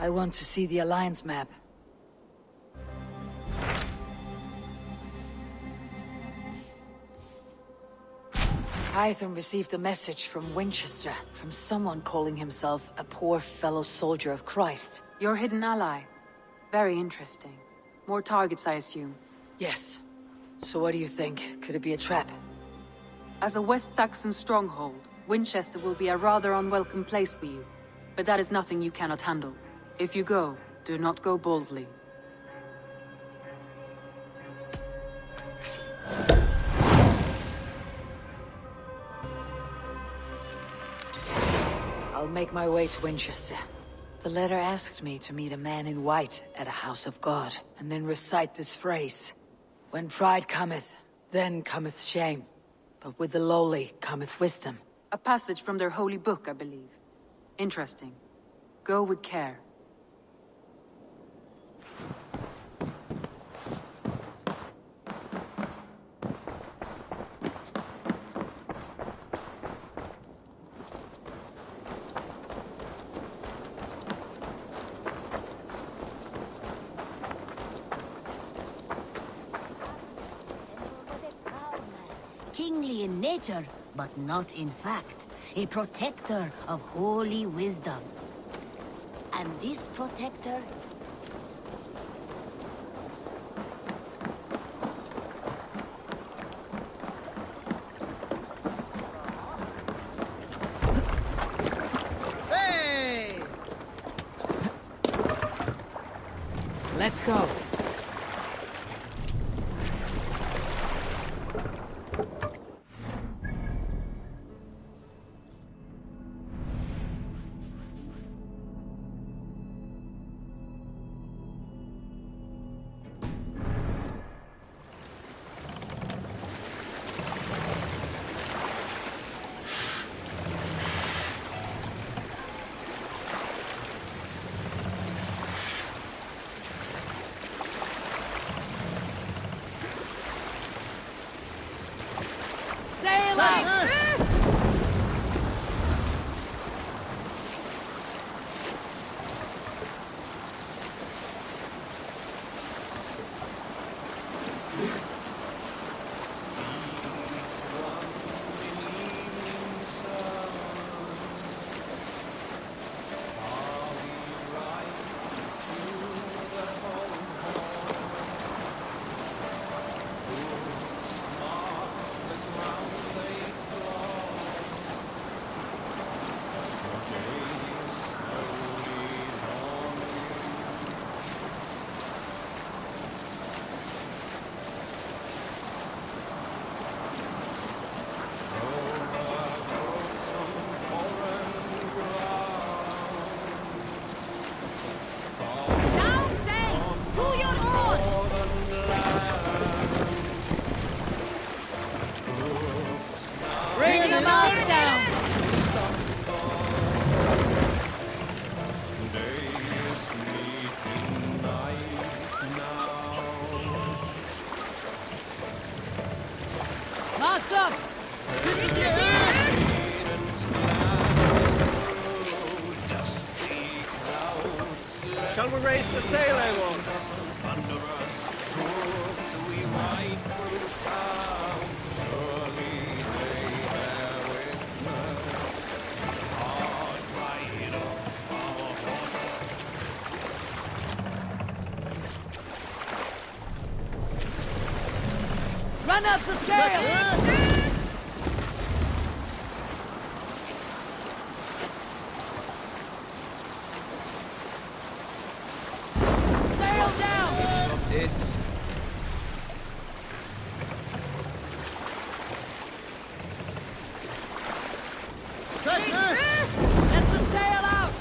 I want to see the Alliance map. Hytham received a message from Winchester, from someone calling himself a poor fellow soldier of Christ. Your hidden ally. Very interesting. More targets, I assume. Yes. So what do you think? Could it be a trap? As a West Saxon stronghold, Winchester will be a rather unwelcome place for you. But that is nothing you cannot handle. If you go, do not go boldly. I'll make my way to Winchester. The letter asked me to meet a man in white at a house of God, and then recite this phrase. When pride cometh, then cometh shame. But with the lowly cometh wisdom. A passage from their holy book, I believe. Interesting. Go with care. Kingly in nature, but not in fact. A protector of holy wisdom. And this protector... Hey! Let's go. Shall we raise the sail, everyone? Run up the sail! This. Let the sail out!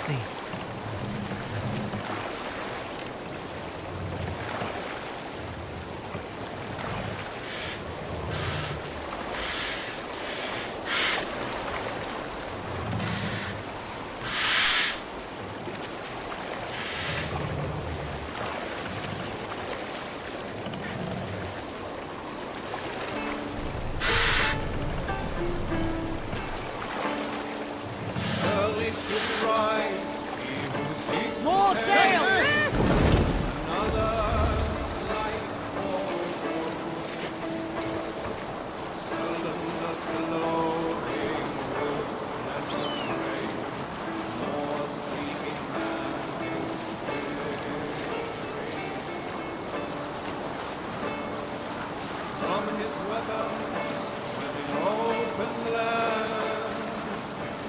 see. Early should rise, he who seeks More to sail! take another's life or seldom does the lowering wolves never stray, nor sleeping man is weary. From his weapons, when in open land,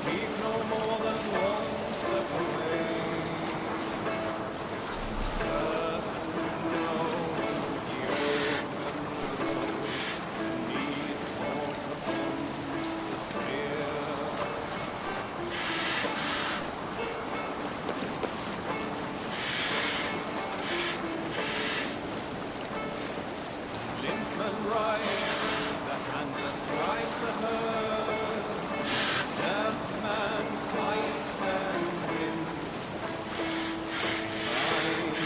keep no more than one step away. Certain to know the open road, need force upon the spear. Limpman rides, the handless drives a herd. Deaf man fights and wins. Blind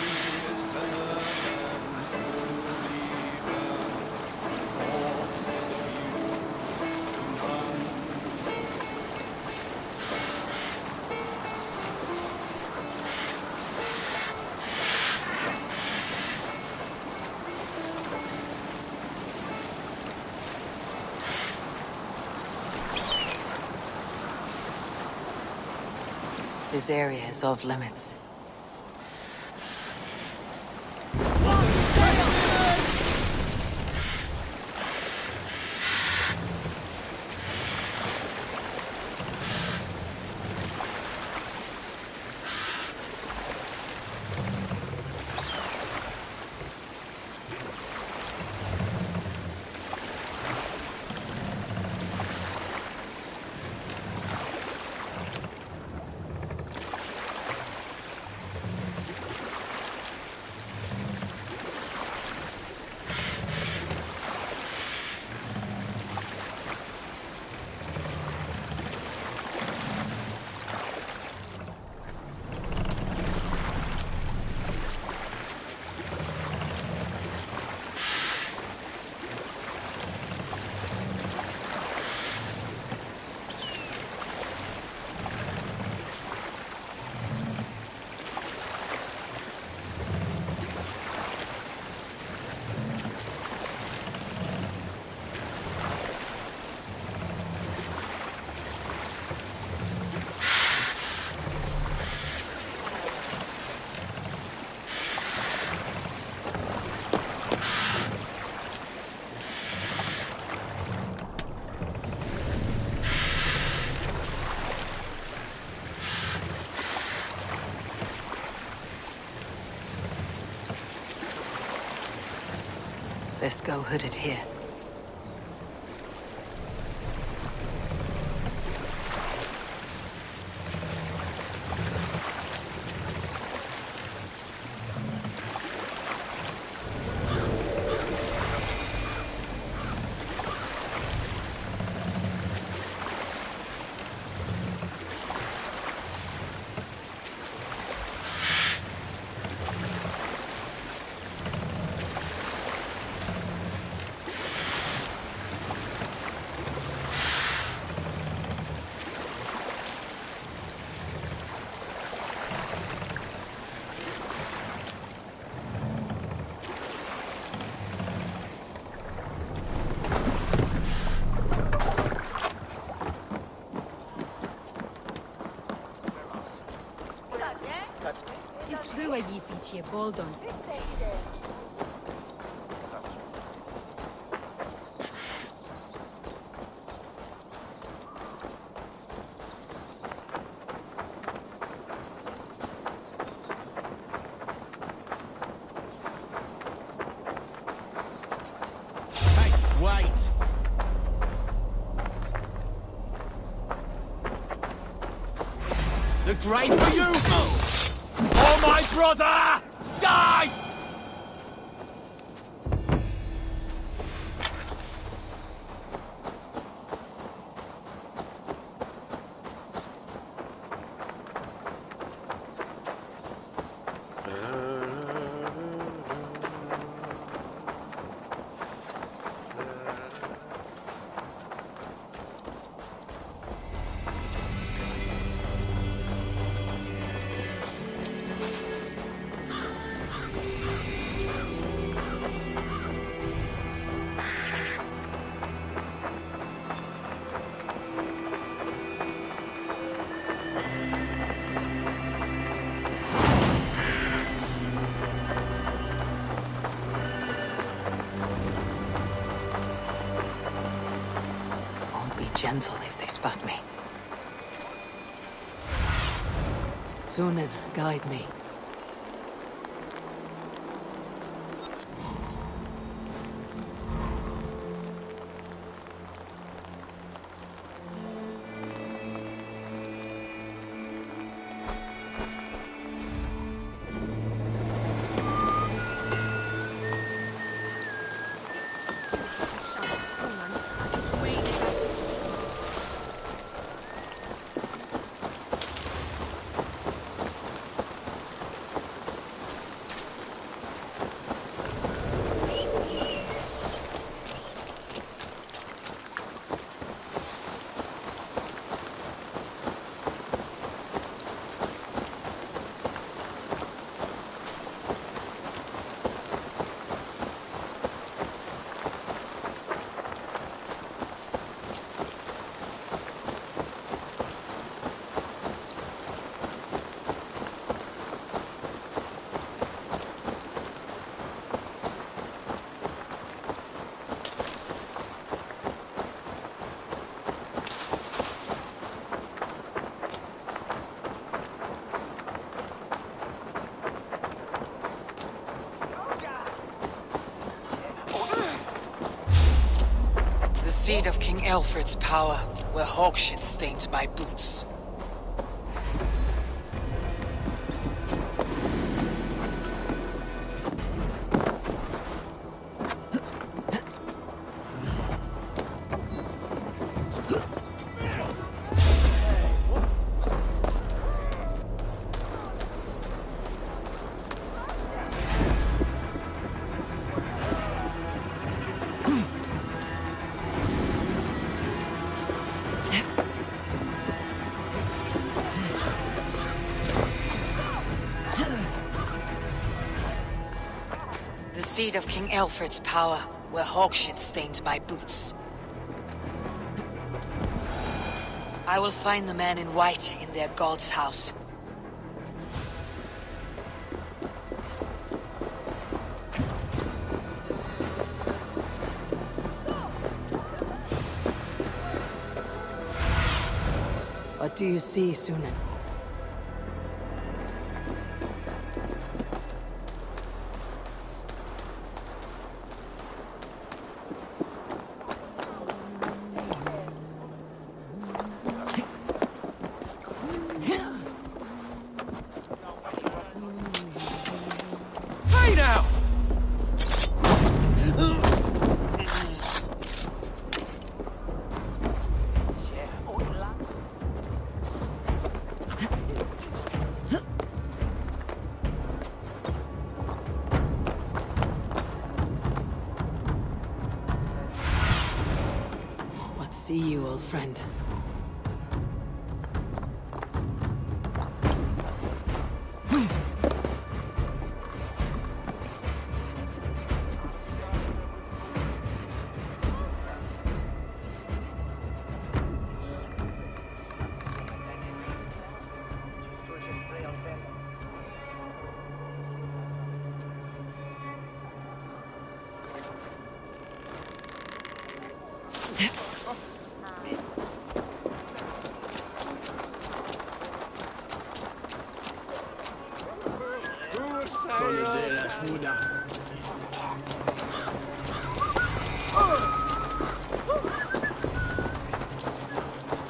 is better than truly learned. Corpse is of use to none. This area is off limits. Let's go hooded here. Ficie Boldons. Hey, wait! The grave for you! Oh, my brother! Die! Gentle if they spot me. Sunan, guide me. The seat of King Alfred's power, where hawk shit stained my boots. The seat of King Alfred's power, where hawk shit stained my boots. I will find the man in white in their god's house. What do you see, Sunan? See you, old friend.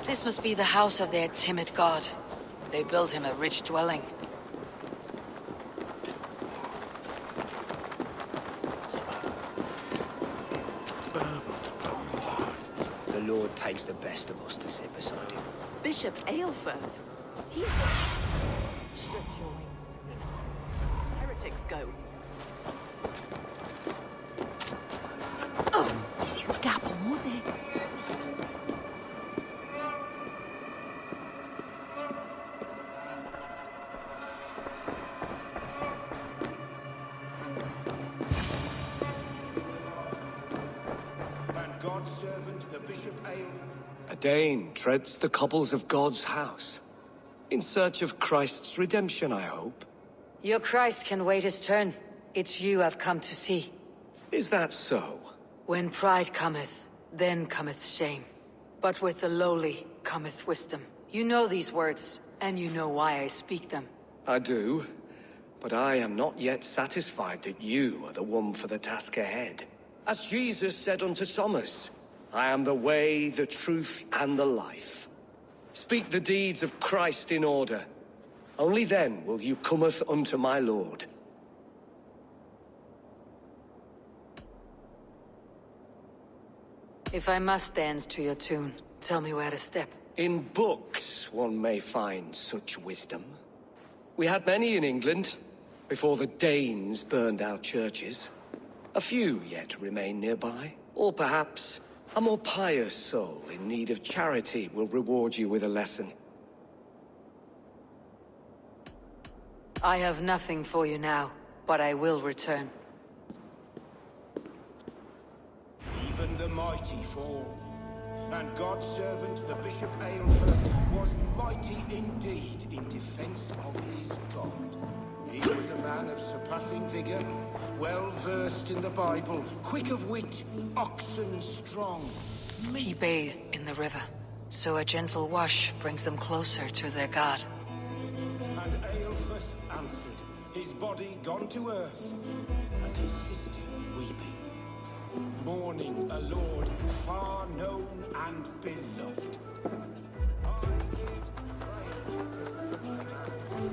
This must be the house of their timid god. They built him a rich dwelling. The Lord takes the best of us to sit beside him. Bishop Aelfirth. He's... Stretch your wings. Heretics go. Is you capo, mother? And God's servant, the Bishop Ale. A Dane treads the cobbles of God's house. In search of Christ's redemption, I hope. Your Christ can wait his turn. It's you I've come to see. Is that so? When pride cometh, then cometh shame. But with the lowly cometh wisdom. You know these words, and you know why I speak them. I do. But I am not yet satisfied that you are the one for the task ahead. As Jesus said unto Thomas, I am the way, the truth, and the life. Speak the deeds of Christ in order. Only then will you cometh unto my Lord. If I must dance to your tune, tell me where to step. In books one may find such wisdom. We had many in England, before the Danes burned our churches. A few yet remain nearby. Or perhaps a more pious soul in need of charity will reward you with a lesson. I have nothing for you now, but I will return. Even the mighty fall. And God's servant, the Bishop Aelfirth, was mighty indeed in defense of his God. He was a man of surpassing vigor, well-versed in the Bible, quick of wit, oxen strong. He bathed in the river, so a gentle wash brings them closer to their God. And Aelfirth answered, his body gone to earth, and his sister weeping, mourning a lord far known and beloved.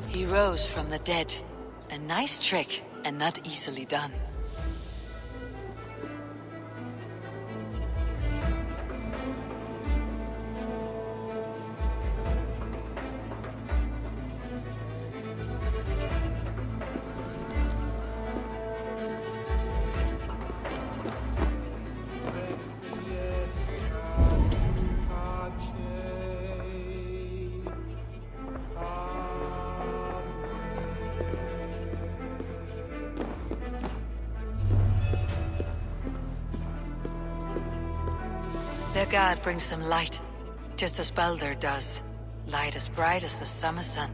He rose from the dead. A nice trick, and not easily done. Their God brings them light, just as Baldur does. Light as bright as the summer sun.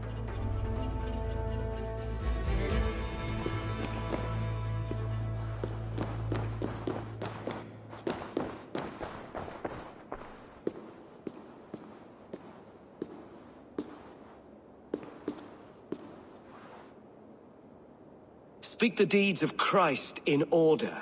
Speak the deeds of Christ in order.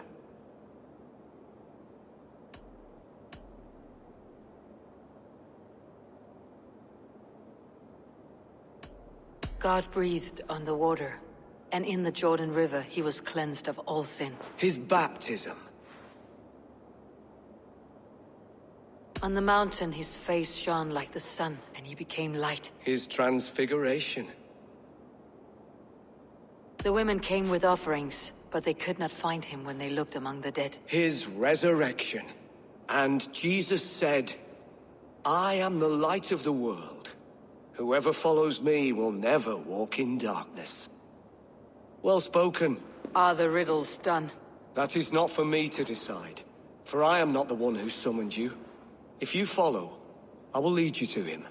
God breathed on the water, and in the Jordan River he was cleansed of all sin. His baptism. On the mountain his face shone like the sun, and he became light. His transfiguration. The women came with offerings, but they could not find him when they looked among the dead. His resurrection. And Jesus said, I am the light of the world. Whoever follows me will never walk in darkness. Well spoken. Are the riddles done? That is not for me to decide, for I am not the one who summoned you. If you follow, I will lead you to him.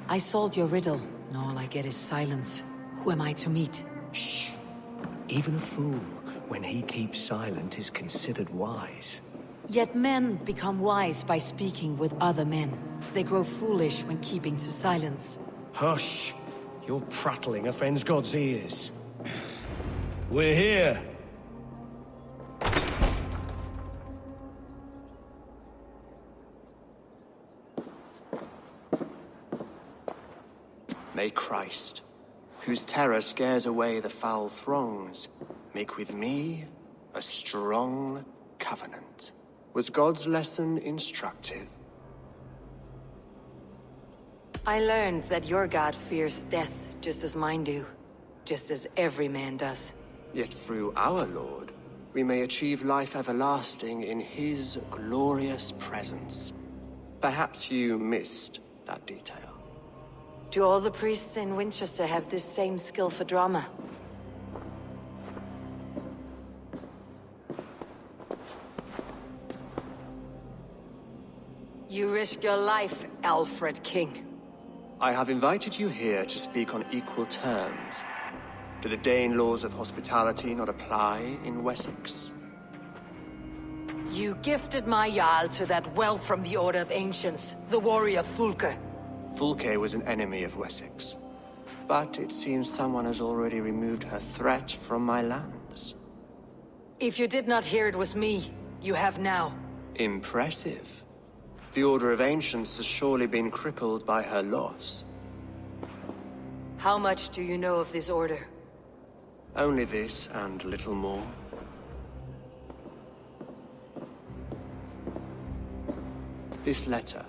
I solved your riddle, and all I get is silence. Who am I to meet? Shh. Even a fool, when he keeps silent, is considered wise. Yet men become wise by speaking with other men. They grow foolish when keeping to silence. Hush! Your prattling offends God's ears. We're here. May Christ, whose terror scares away the foul throngs, make with me a strong covenant. Was God's lesson instructive? I learned that your god fears death just as mine do. Just as every man does. Yet through our Lord, we may achieve life everlasting in his glorious presence. Perhaps you missed that detail. Do all the priests in Winchester have this same skill for drama? You risk your life, Alfred King. I have invited you here to speak on equal terms. Do the Dane laws of hospitality not apply in Wessex? You gifted my Jarl to that wealth from the Order of Ancients, the warrior Fulke. Fulke was an enemy of Wessex. But it seems someone has already removed her threat from my lands. If you did not hear it was me, you have now. Impressive. The Order of Ancients has surely been crippled by her loss. How much do you know of this order? Only this and little more. This letter,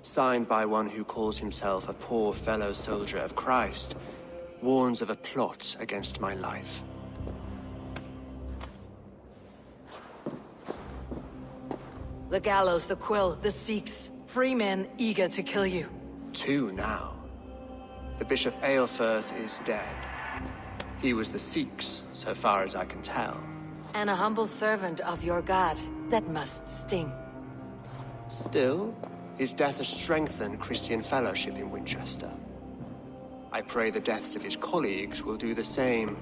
signed by one who calls himself a poor fellow soldier of Christ, warns of a plot against my life. The gallows, the quill, the Sikhs. Free men eager to kill you. 2 now. The Bishop Aelfirth is dead. He was the Sikhs, so far as I can tell. And a humble servant of your god. That must sting. Still, his death has strengthened Christian fellowship in Winchester. I pray the deaths of his colleagues will do the same.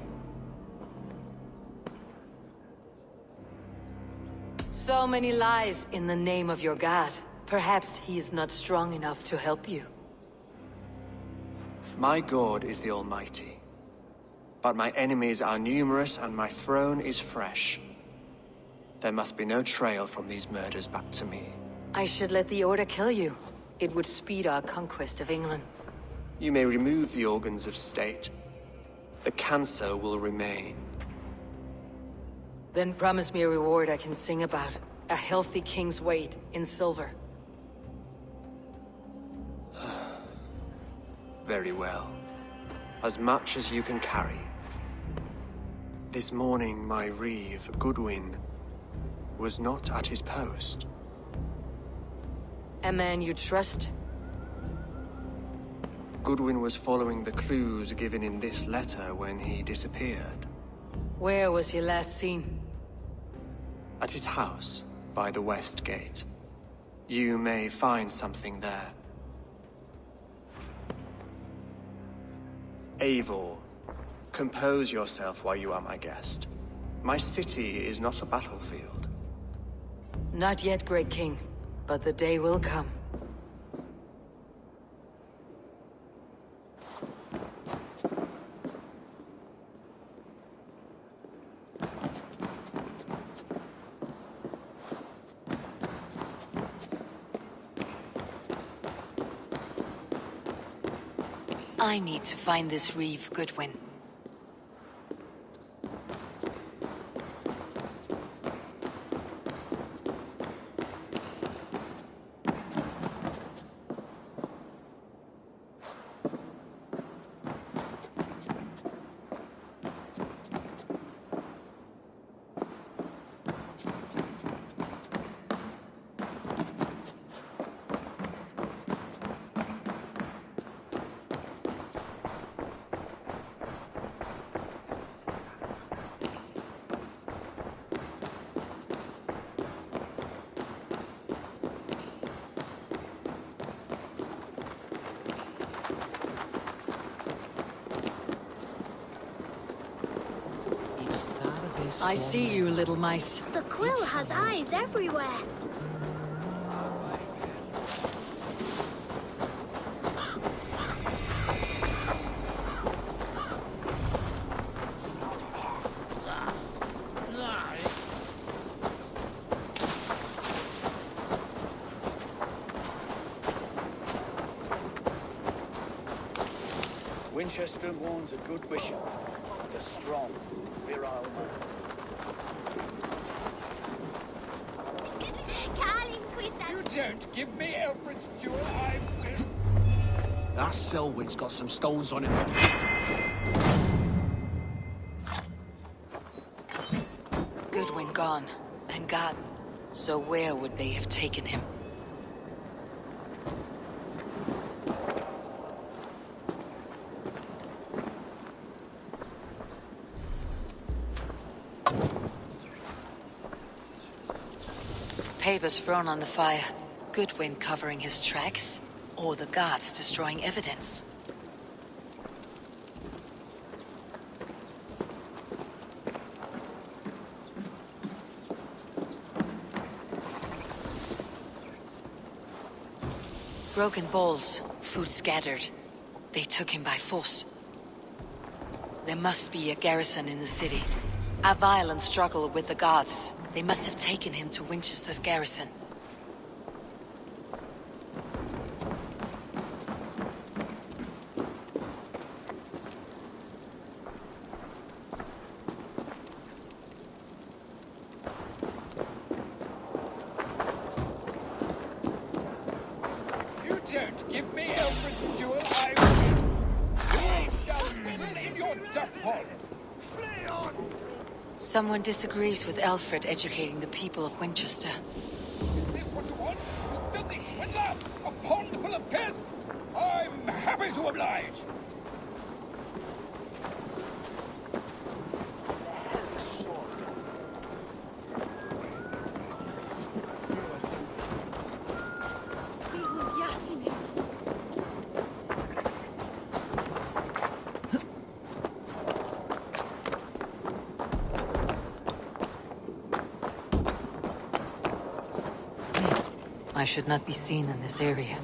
So many lies in the name of your god. Perhaps he is not strong enough to help you. My God is the Almighty. But my enemies are numerous and my throne is fresh. There must be no trail from these murders back to me. I should let the Order kill you. It would speed our conquest of England. You may remove the organs of state. The cancer will remain. Then promise me a reward I can sing about. A healthy king's weight in silver. Very well. As much as you can carry. This morning, my reeve, Goodwin, was not at his post. A man you trust? Goodwin was following the clues given in this letter when he disappeared. Where was he last seen? At his house, by the West Gate. You may find something there. Eivor, compose yourself while you are my guest. My city is not a battlefield. Not yet, Great King, but the day will come. I need to find this reeve, Goodwin. I see you, little mice. The quill has eyes everywhere. Winchester warns a good bishop, and a strong, virile man. You don't give me Alfred's jewel, I will. That Selwyn's got some stones on him. Goodwin gone, and God. So where would they have taken him? Papers thrown on the fire. Goodwin covering his tracks, or the guards destroying evidence. Broken bowls, food scattered. They took him by force. There must be a garrison in the city. A violent struggle with the guards. They must have taken him to Winchester's garrison. You don't give me Alfred's jewel, I will. I shall win in your death hall. Flee on! Someone disagrees with Alfred educating the people of Winchester. Is this what you want? You filthy swindler! A pond full of piss? I'm happy to oblige. I should not be seen in this area.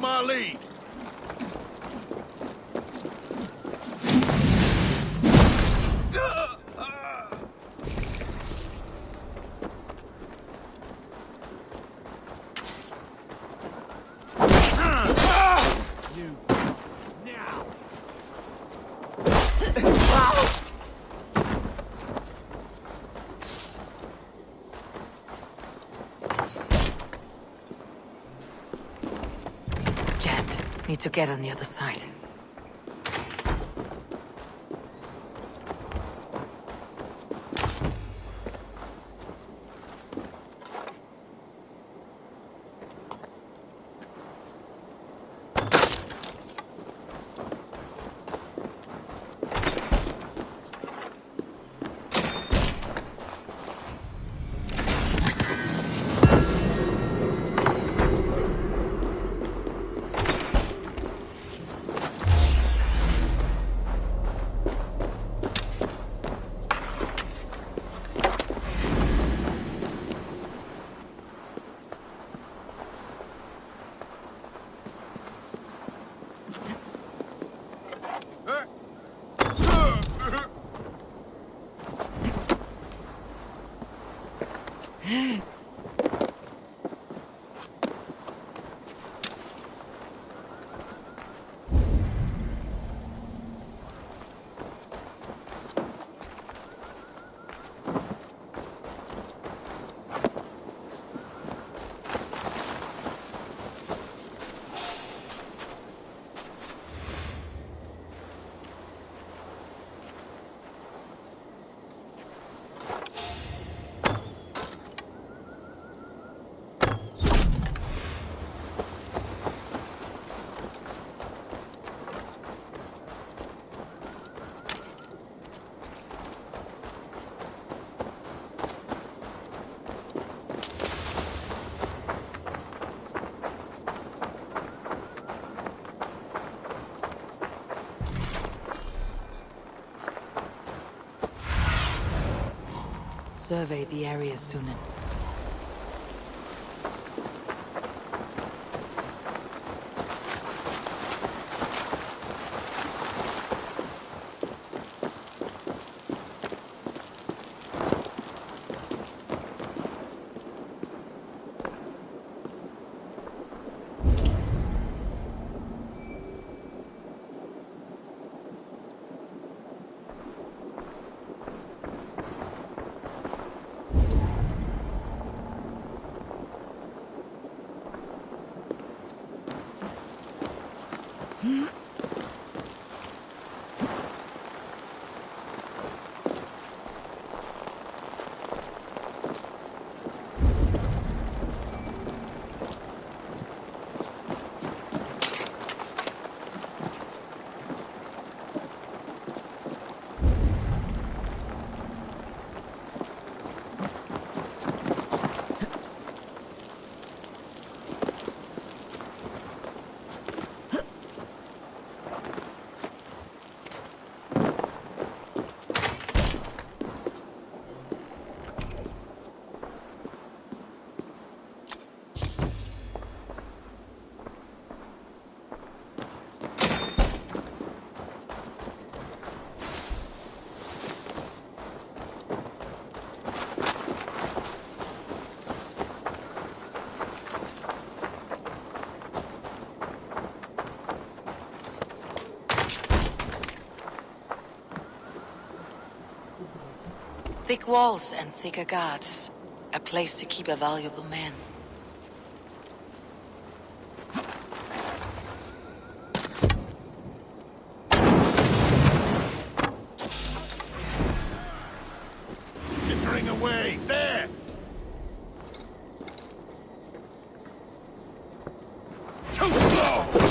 my lead. Jammed. Need to get on the other side. Survey the area, Sunan. Thick walls and thicker guards. A place to keep a valuable man. Skittering away, there! Too slow!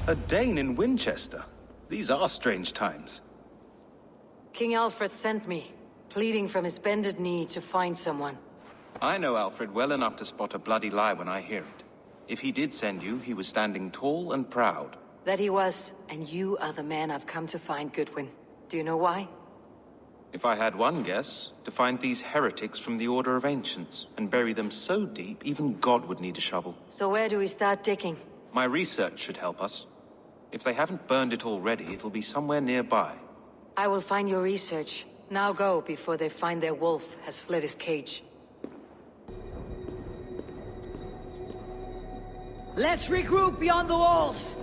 A Dane in Winchester? These are strange times. King Alfred sent me, pleading from his bended knee to find someone. I know Alfred well enough to spot a bloody lie when I hear it. If he did send you, he was standing tall and proud. That he was, and you are the man I've come to find, Goodwin. Do you know why? If I had one guess, to find these heretics from the Order of Ancients, and bury them so deep, even God would need a shovel. So where do we start digging? My research should help us. If they haven't burned it already, it'll be somewhere nearby. I will find your research. Now go, before they find their wolf has fled his cage. Let's regroup beyond the walls!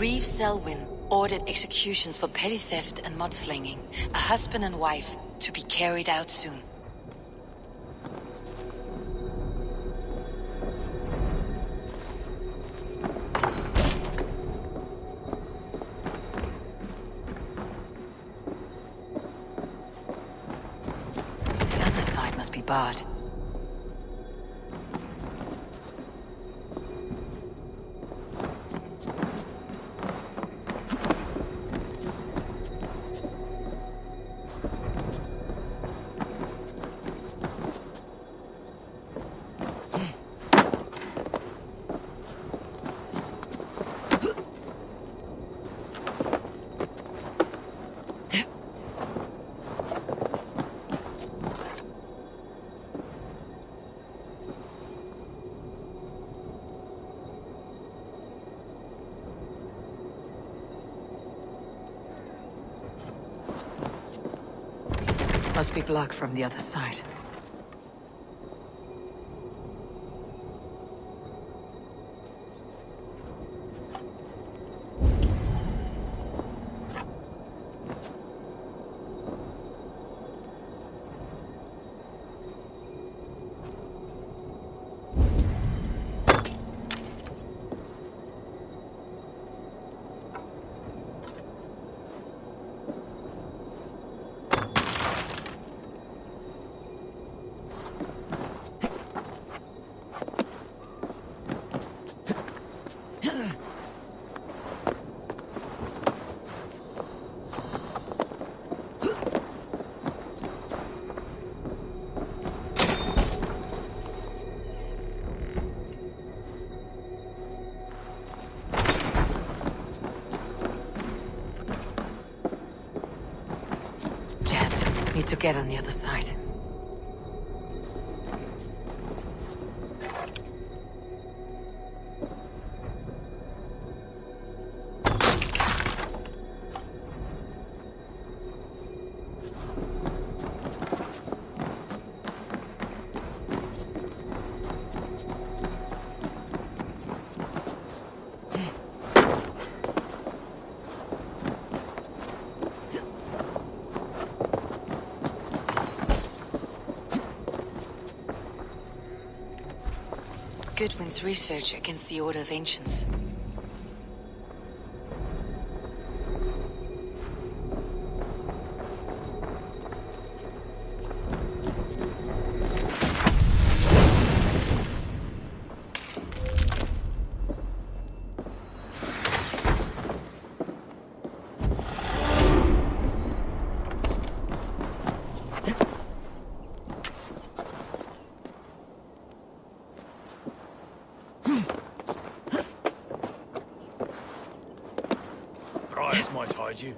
Reeve Selwyn ordered executions for petty theft and mudslinging. A husband and wife to be carried out soon. The other side must be barred. Must be blocked from the other side. get on the other side. Goodwin's research against the Order of Ancients. Briars might hide you.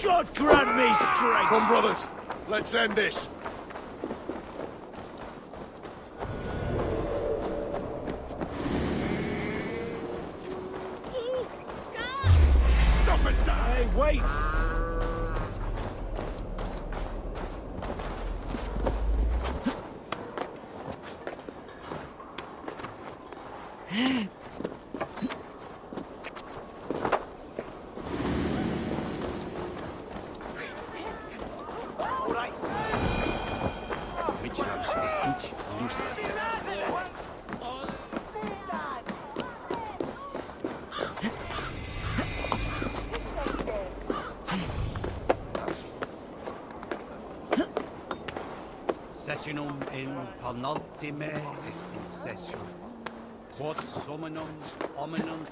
God grant me strength! Come, brothers. Let's end this. Stop it, die! Hey, wait! Sessionum in penultime est in session. Quod summonum hominum.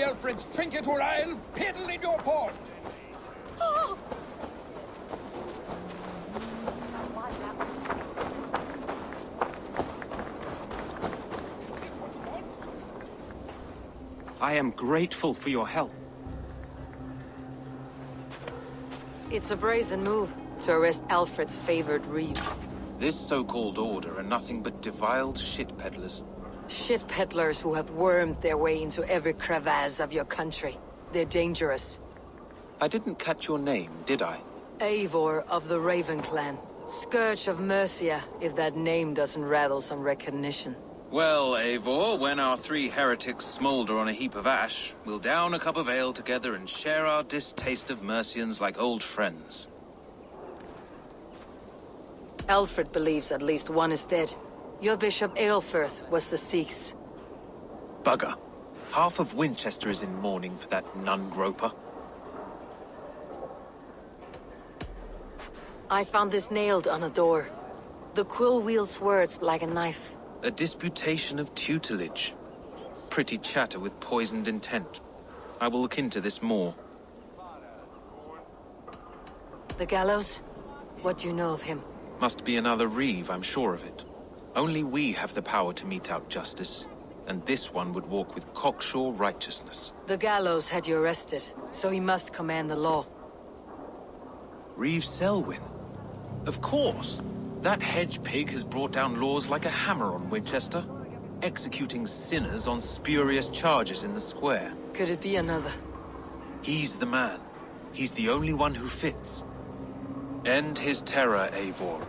Alfred's trinket or I'll piddle in your port! I am grateful for your help. It's a brazen move to arrest Alfred's favored reeve. This so-called order are nothing but deviled shit peddlers. Shit peddlers who have wormed their way into every crevasse of your country. They're dangerous. I didn't catch your name, did I? Eivor of the Raven Clan. Scourge of Mercia, if that name doesn't rattle some recognition. Well, Eivor, when our 3 heretics smolder on a heap of ash, we'll down a cup of ale together and share our distaste of Mercians like old friends. Alfred believes at least one is dead. Your Bishop Aelfirth was the Sikhs. Bugger. Half of Winchester is in mourning for that nun-groper. I found this nailed on a door. The quill wields words like a knife. A disputation of tutelage. Pretty chatter with poisoned intent. I will look into this more. The gallows? What do you know of him? Must be another Reeve, I'm sure of it. Only we have the power to mete out justice, and this one would walk with cocksure righteousness. The gallows had you arrested, so he must command the law. Reeve Selwyn? Of course! That hedge pig has brought down laws like a hammer on Winchester, executing sinners on spurious charges in the square. Could it be another? He's the man. He's the only one who fits. End his terror, Eivor.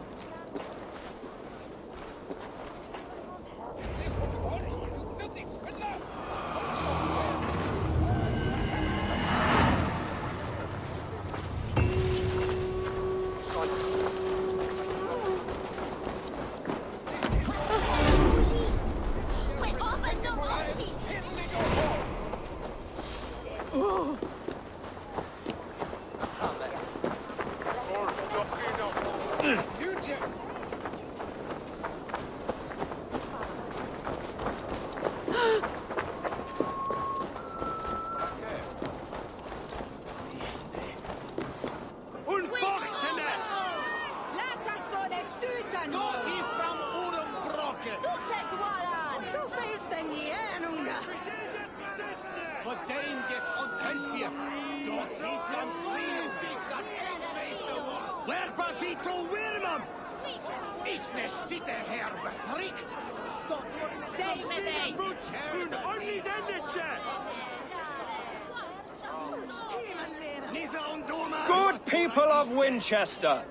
Good people of Winchester,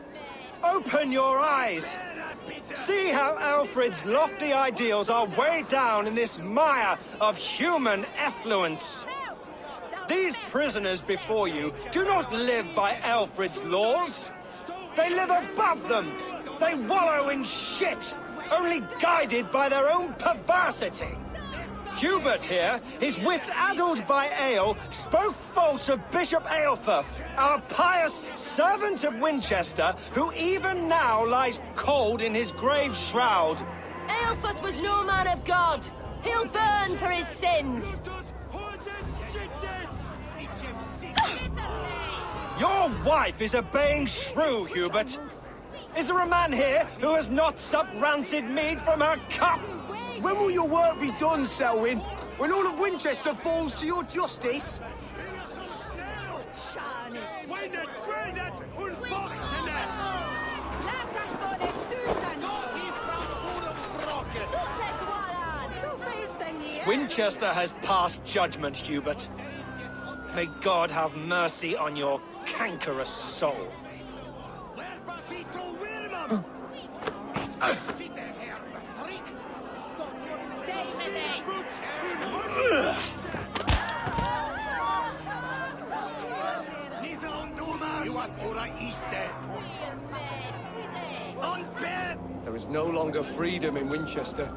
open your eyes. See how Alfred's lofty ideals are weighed down in this mire of human effluence. These prisoners before you do not live by Alfred's laws. They live above them. They wallow in shit, only guided by their own perversity. Hubert here, his wits addled by ale, spoke false of Bishop Aelfirth, our pious servant of Winchester, who even now lies cold in his grave shroud. Aelfirth was no man of God. He'll burn for his sins. Your wife is a baying shrew, Hubert. Is there a man here who has not supped rancid mead from her cup? When will your work be done, Selwyn? When all of Winchester falls to your justice? Winchester has passed judgment, Hubert. May God have mercy on your cankerous soul. There is no longer freedom in Winchester.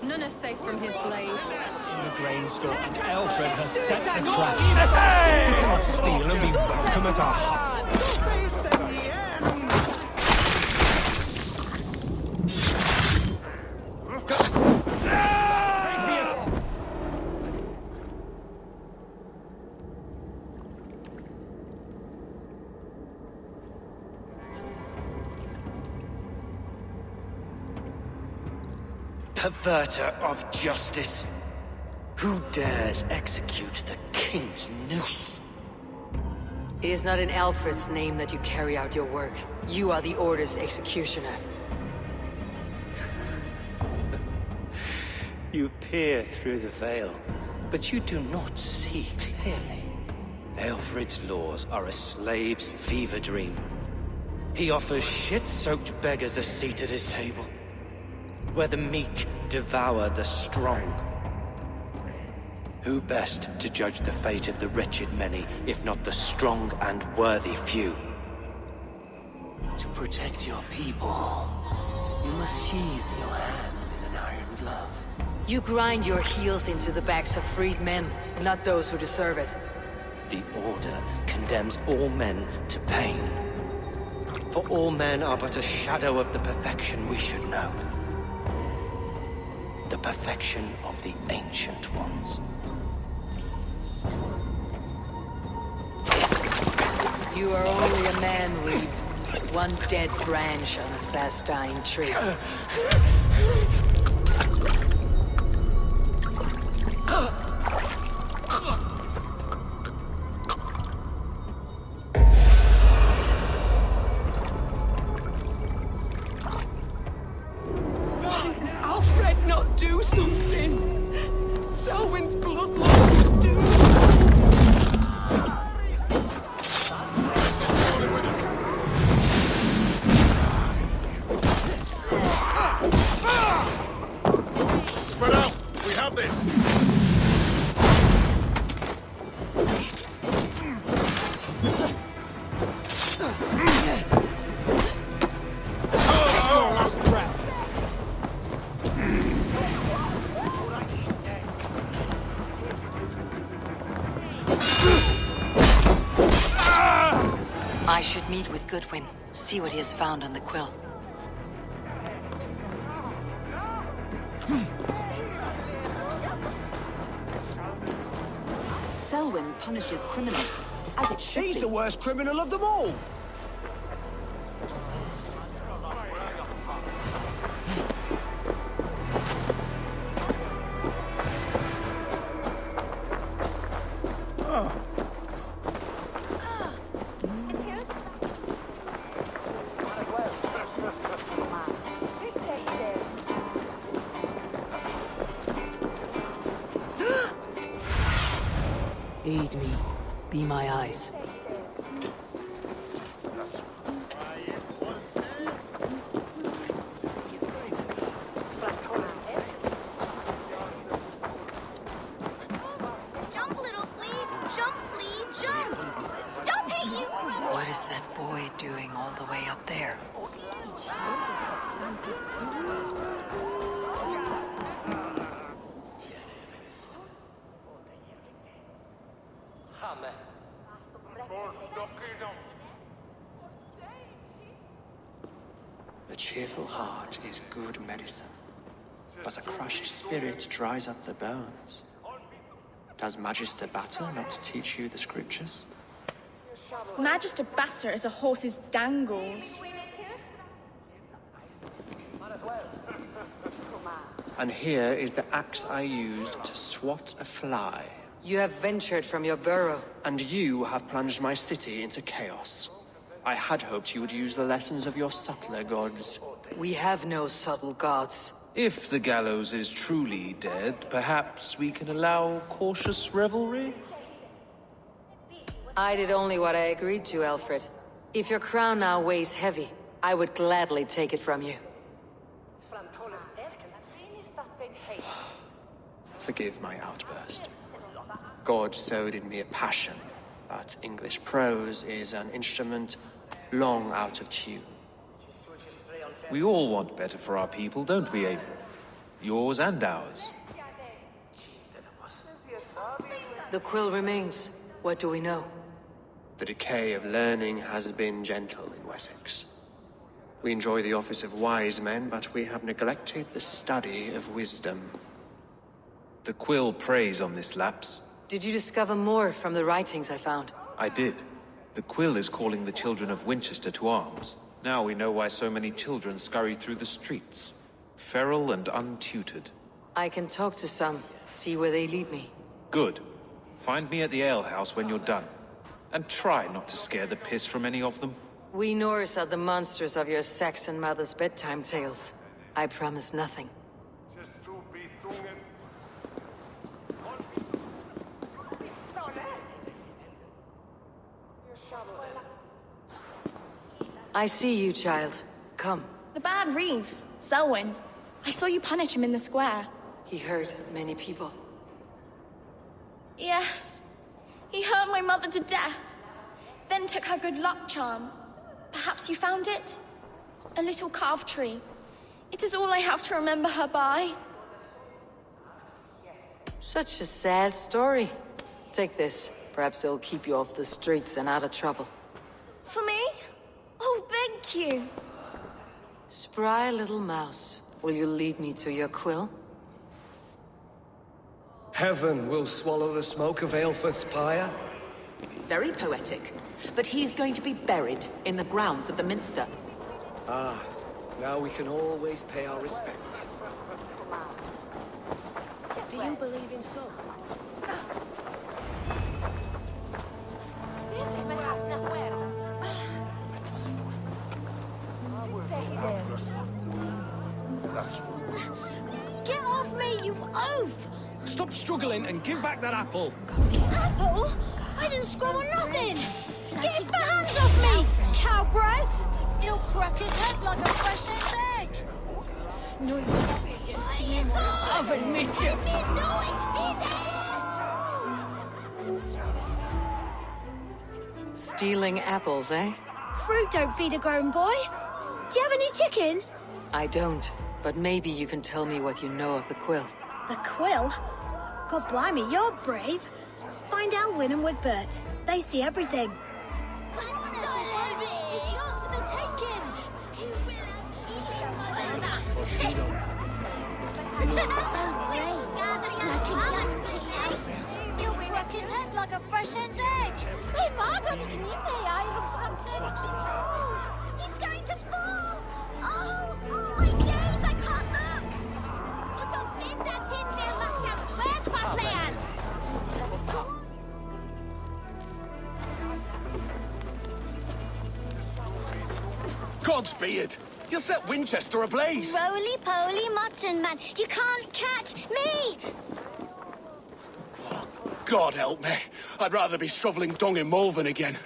None are safe from his blade. In the grain store, and Alfred has set the trap. Hey! You cannot steal and be welcome at our hut. Perverter of justice. Who dares execute the king's noose? It is not in Alfred's name that you carry out your work. You are the Order's executioner. You peer through the veil, but you do not see clearly. Alfred's laws are a slave's fever dream. He offers shit-soaked beggars a seat at his table, where the meek devour the strong. Who best to judge the fate of the wretched many, if not the strong and worthy few? To protect your people, you must sheathe your hand in an iron glove. You grind your heels into the backs of freed men, not those who deserve it. The Order condemns all men to pain. For all men are but a shadow of the perfection we should know. The perfection of the Ancient Ones. You are only a man, Reed. One dead branch on a fast-dying tree. Why does Alfred not do something? Selwyn's bloodline do Spread out! We have this! Last breath! I should meet with Goodwin, see what he has found on the quill. Selwyn punishes criminals, as it should He's be. the worst criminal of them all! Aid me. Be my eyes. Jump, little flea! Jump, flea, jump! Stop it, you! What is that boy doing all the way up there? A cheerful heart is good medicine, but a crushed spirit dries up the bones. Does Magister Batter not teach you the scriptures? Magister Batter is a horse's dangles. And here is the axe I used to swat a fly. You have ventured from your burrow. And you have plunged my city into chaos. I had hoped you would use the lessons of your subtler gods. We have no subtle gods. If the gallows is truly dead, perhaps we can allow cautious revelry? I did only what I agreed to, Alfred. If your crown now weighs heavy, I would gladly take it from you. Forgive my outburst. God sowed in me a passion, but English prose is an instrument long out of tune. We all want better for our people, don't we, Avon? Yours and ours. The quill remains. What do we know? The decay of learning has been gentle in Wessex. We enjoy the office of wise men, but we have neglected the study of wisdom. The quill preys on this lapse. Did you discover more from the writings I found? I did. The quill is calling the children of Winchester to arms. Now we know why so many children scurry through the streets. Feral and untutored. I can talk to some, see where they lead me. Good. Find me at the alehouse when you're done. And try not to scare the piss from any of them. We Norse are the monsters of your Saxon mother's bedtime tales. I promise nothing. I see you, child. Come. The bad Reeve, Selwyn. I saw you punish him in the square. He hurt many people. Yes. He hurt my mother to death. Then took her good luck charm. Perhaps you found it? A little carved tree. It is all I have to remember her by. Such a sad story. Take this. Perhaps it'll keep you off the streets and out of trouble. For me? Oh, thank you. Spry little mouse. Will you lead me to your quill? Heaven will swallow the smoke of Aelfred's pyre. Very poetic. But he's going to be buried in the grounds of the Minster. Ah, now we can always pay our respects. Do you believe in souls? Get off me, you oaf! Stop struggling and give back that apple. Apple? I didn't screw on nothing! Get your hands off me, cow breath! He'll crack his head like a fresh egg! No, I'll admit you! Stealing apples, eh? Fruit don't feed a grown boy. Do you have any chicken? I don't, but maybe you can tell me what you know of the quill. The quill? God blimey, you're brave. Find Elwyn and Wigbert. They see everything. It's yours for the taking! So brave. Like a young chicken. He'll crack his head like a fresh hen's egg. Hey, Margot, you can eat He's going to fall! Oh, my days, I can't look! Godspeed! You set Winchester ablaze! Roly-poly mutton man, you can't catch me! God help me. I'd rather be shoveling dung in Malvern again.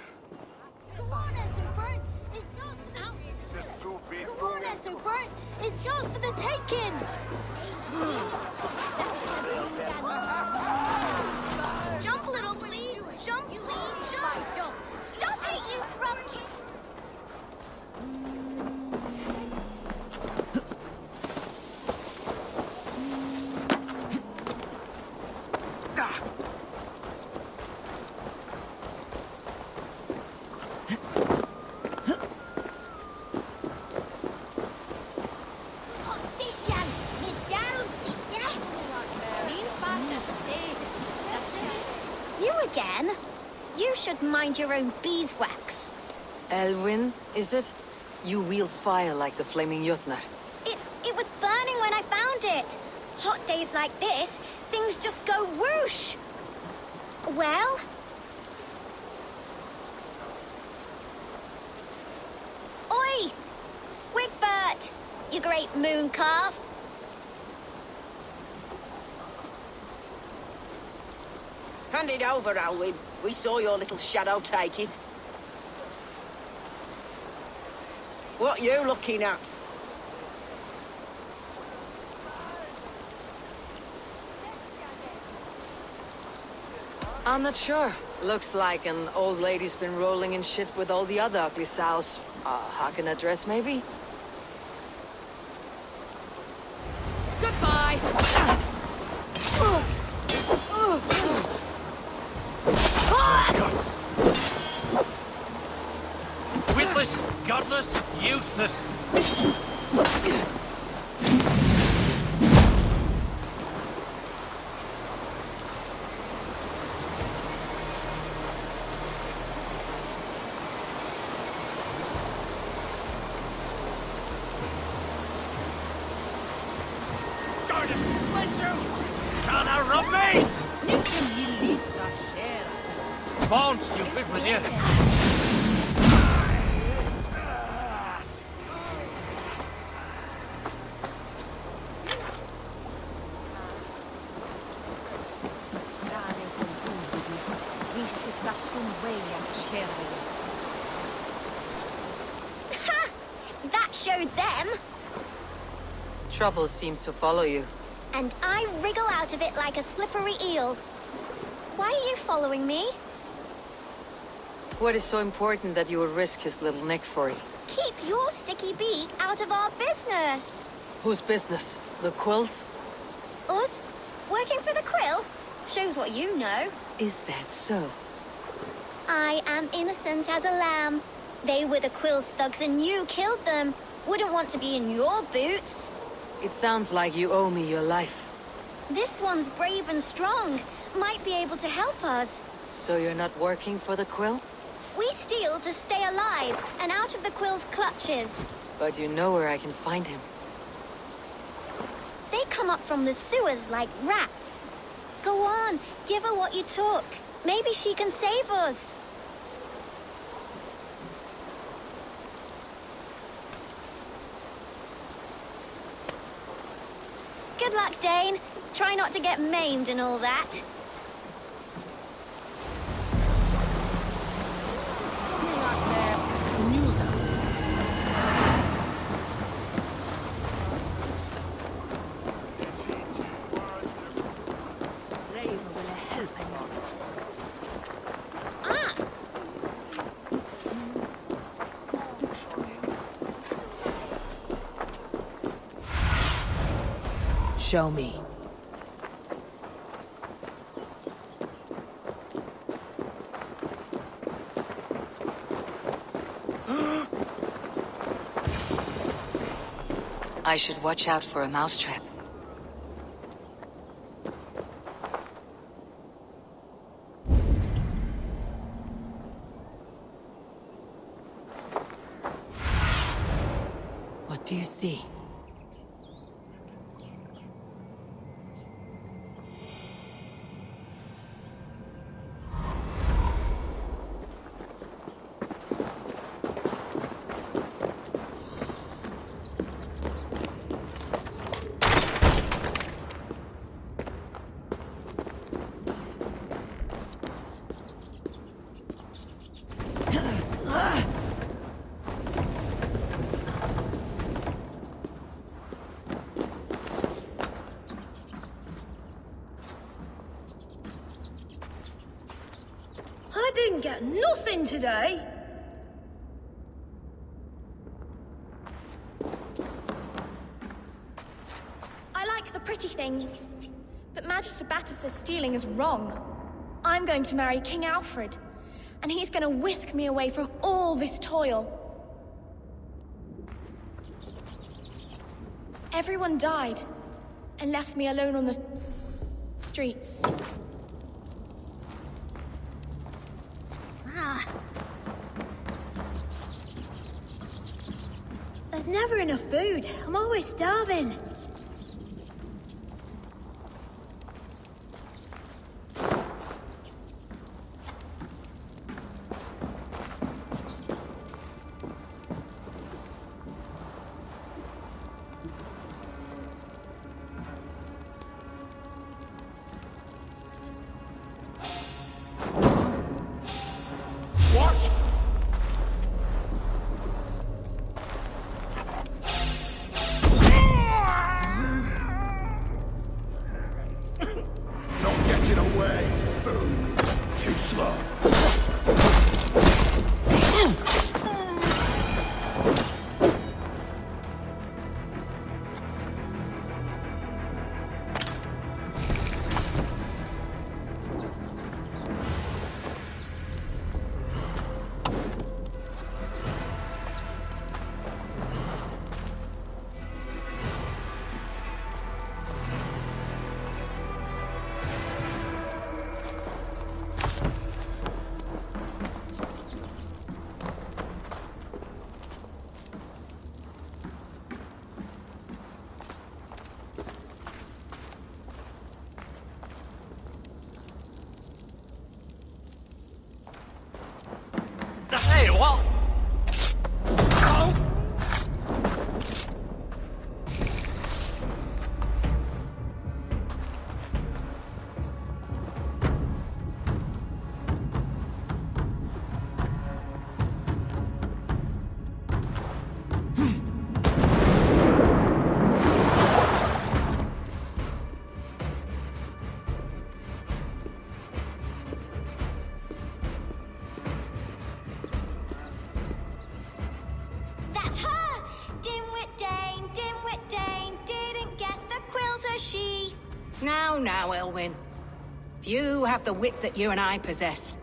It's yours for the taking! Jump, little flea! Jump, flea! Jump! Stop it, you frumpkin! You again? You should mind your own beeswax. Elwyn, is it? You wield fire like the flaming Jotnar. It was burning when I found it. Hot days like this, things just go whoosh. Well? Oi! Wigbert, you great moon calf. Hand it over, Alwyn. We saw your little shadow take it. What you looking at? I'm not sure. Looks like an old lady's been rolling in shit with all the other ugly sows. Hawking a dress, maybe? Goodbye! Witless, godless, useless. Darn it! Can't outrun me! Born stupid, was you? showed them. Trouble seems to follow you. And I wriggle out of it like a slippery eel. Why are you following me? What is so important that you would risk his little neck for it? Keep your sticky beak out of our business. Whose business? The Quills? Us? Working for the Quill? Shows what you know. Is that so? I am innocent as a lamb. They were the Quill's thugs and you killed them. Wouldn't want to be in your boots. It sounds like you owe me your life. This one's brave and strong. Might be able to help us. So you're not working for the Quill? We steal to stay alive and out of the Quill's clutches. But you know where I can find him. They come up from the sewers like rats. Go on, give her what you took. Maybe she can save us. Good luck, Dane. Try not to get maimed and all that. Show me. I should watch out for a mousetrap. What do you see? I didn't get nothing today. I like the pretty things, but Magister Battus's stealing is wrong. I'm going to marry King Alfred, and he's going to whisk me away from all this toil. Everyone died, and left me alone on the streets. There's never enough food. I'm always starving. Now, Elwyn. Few have the wit that you and I possess.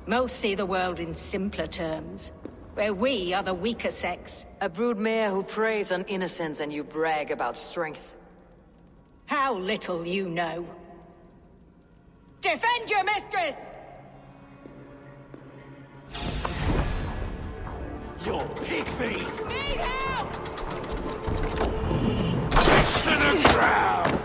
Most see the world in simpler terms, where we are the weaker sex. A broodmare who preys on innocence and you brag about strength. How little you know. Defend your mistress! Your pig feet! Need help! To the ground!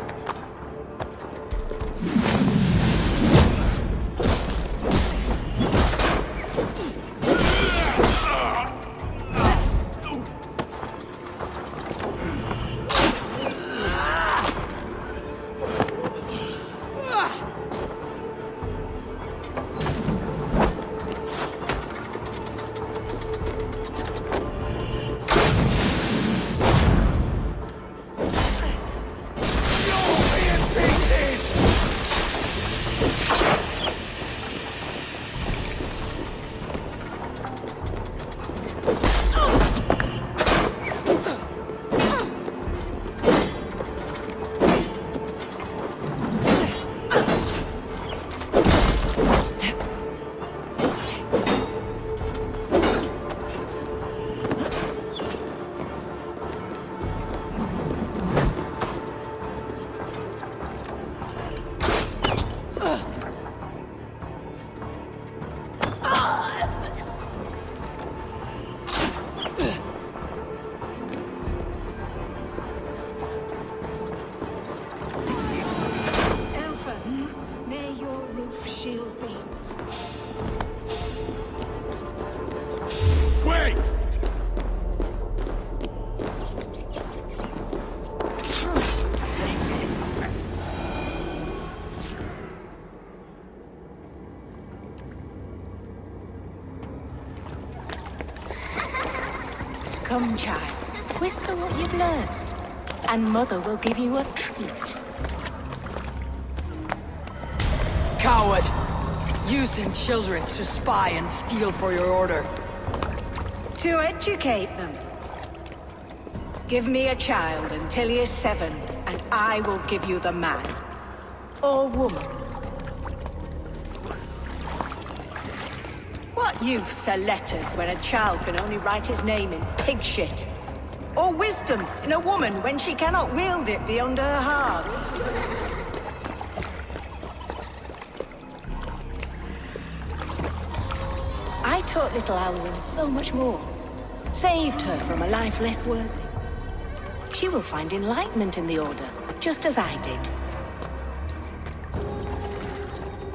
Come, child. Whisper what you've learned, and Mother will give you a treat. Coward! Using children to spy and steal for your order. To educate them. Give me a child until he is 7, and I will give you the man. Or woman. What use are letters when a child can only write his name in pig shit? Or wisdom in a woman when she cannot wield it beyond her heart? I taught little Alwyn so much more. Saved her from a life less worthy. She will find enlightenment in the Order, just as I did.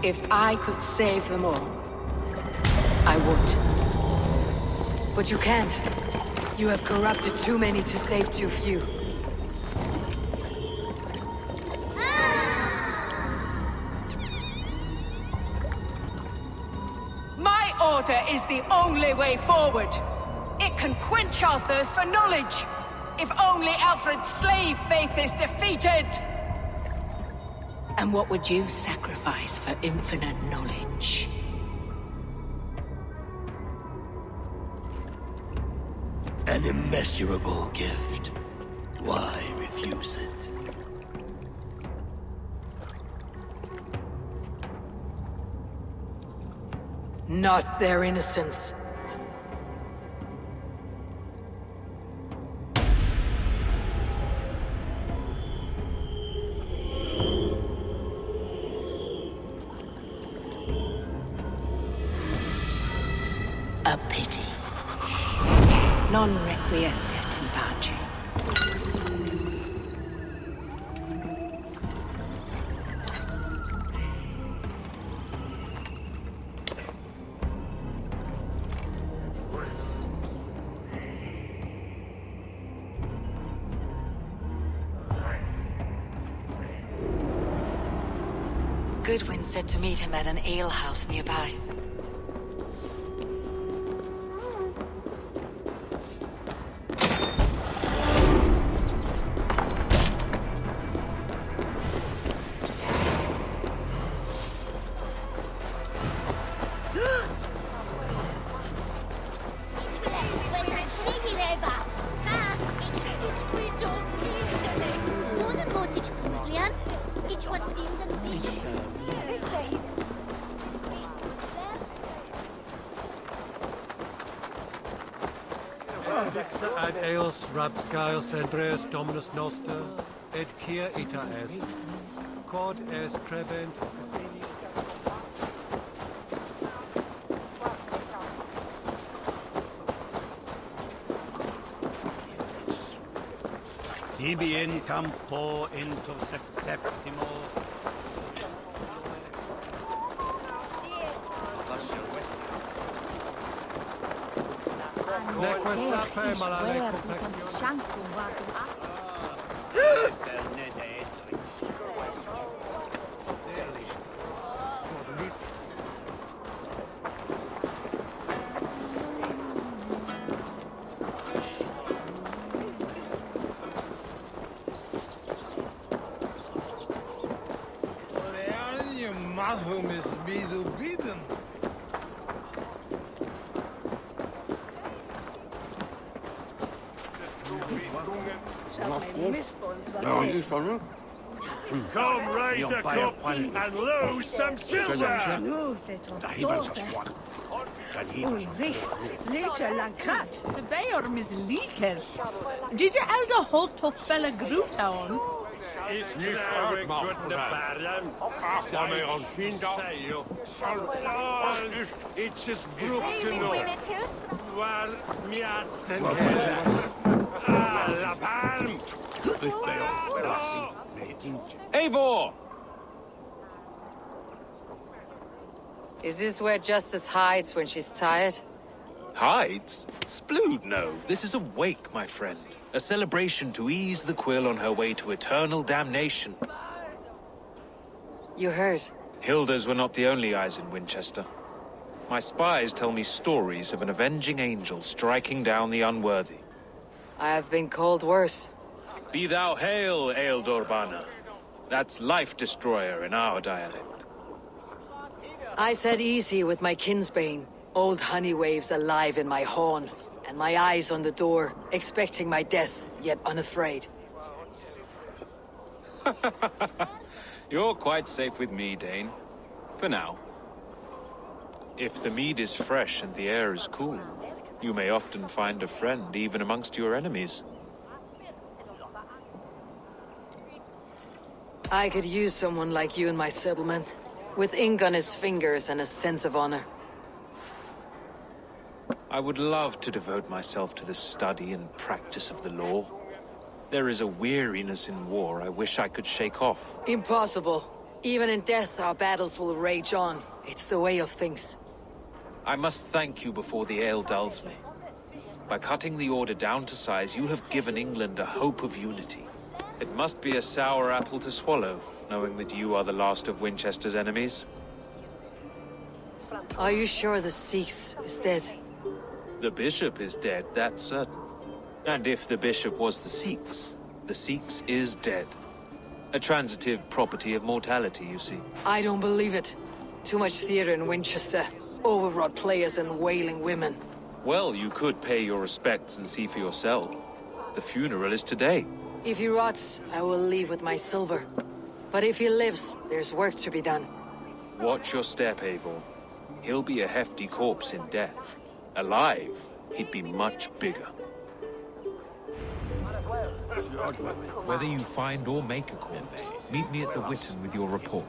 If I could save them all, I would. But you can't. You have corrupted too many to save too few. My order is the only way forward. It can quench our thirst for knowledge. If only Alfred's slave faith is defeated. And what would you sacrifice for infinite knowledge? An immeasurable gift. Why refuse it? Not their innocence. A pity. Non requiescat in pace. Goodwin said to meet him at an alehouse nearby. Dixa ad eos rabscaios Andreas Dominus Noster, ed kia ita est, quod est trebent Ibi in campo into septimo. neque sape malale complexion. Mazum is bidu bidden. Come raise a cup and lose some silver! Later Lancat. The Bayor misleaker. Did you elder hold to fella Grutown? It's now we're good to Baron. It's just brook to know. War miat la palm. Eivor! Is this where Justice hides when she's tired? Hides? Splood, no. This is a wake, my friend. A celebration to ease the quill on her way to eternal damnation. You heard. Hilda's were not the only eyes in Winchester. My spies tell me stories of an avenging angel striking down the unworthy. I have been called worse. Be thou hail, Ealdorbanna. That's life destroyer in our dialect. I said easy with my kinsbane. Old honey waves alive in my horn. And my eyes on the door, expecting my death, yet unafraid. You're quite safe with me, Dane. For now. If the mead is fresh and the air is cool, you may often find a friend even amongst your enemies. I could use someone like you in my settlement, with ink on his fingers and a sense of honor. I would love to devote myself to the study and practice of the law. There is a weariness in war I wish I could shake off. Impossible. Even in death, our battles will rage on. It's the way of things. I must thank you before the ale dulls me. By cutting the order down to size, you have given England a hope of unity. It must be a sour apple to swallow, knowing that you are the last of Winchester's enemies. Are you sure the Sikhs is dead? The bishop is dead, that's certain. And if the bishop was the Sikhs is dead. A transitive property of mortality, you see. I don't believe it. Too much theater in Winchester. Overwrought players and wailing women. Well, you could pay your respects and see for yourself. The funeral is today. If he rots, I will leave with my silver. But if he lives, there's work to be done. Watch your step, Eivor. He'll be a hefty corpse in death. Alive, he'd be much bigger. Whether you find or make a corpse, meet me at the Witten with your report.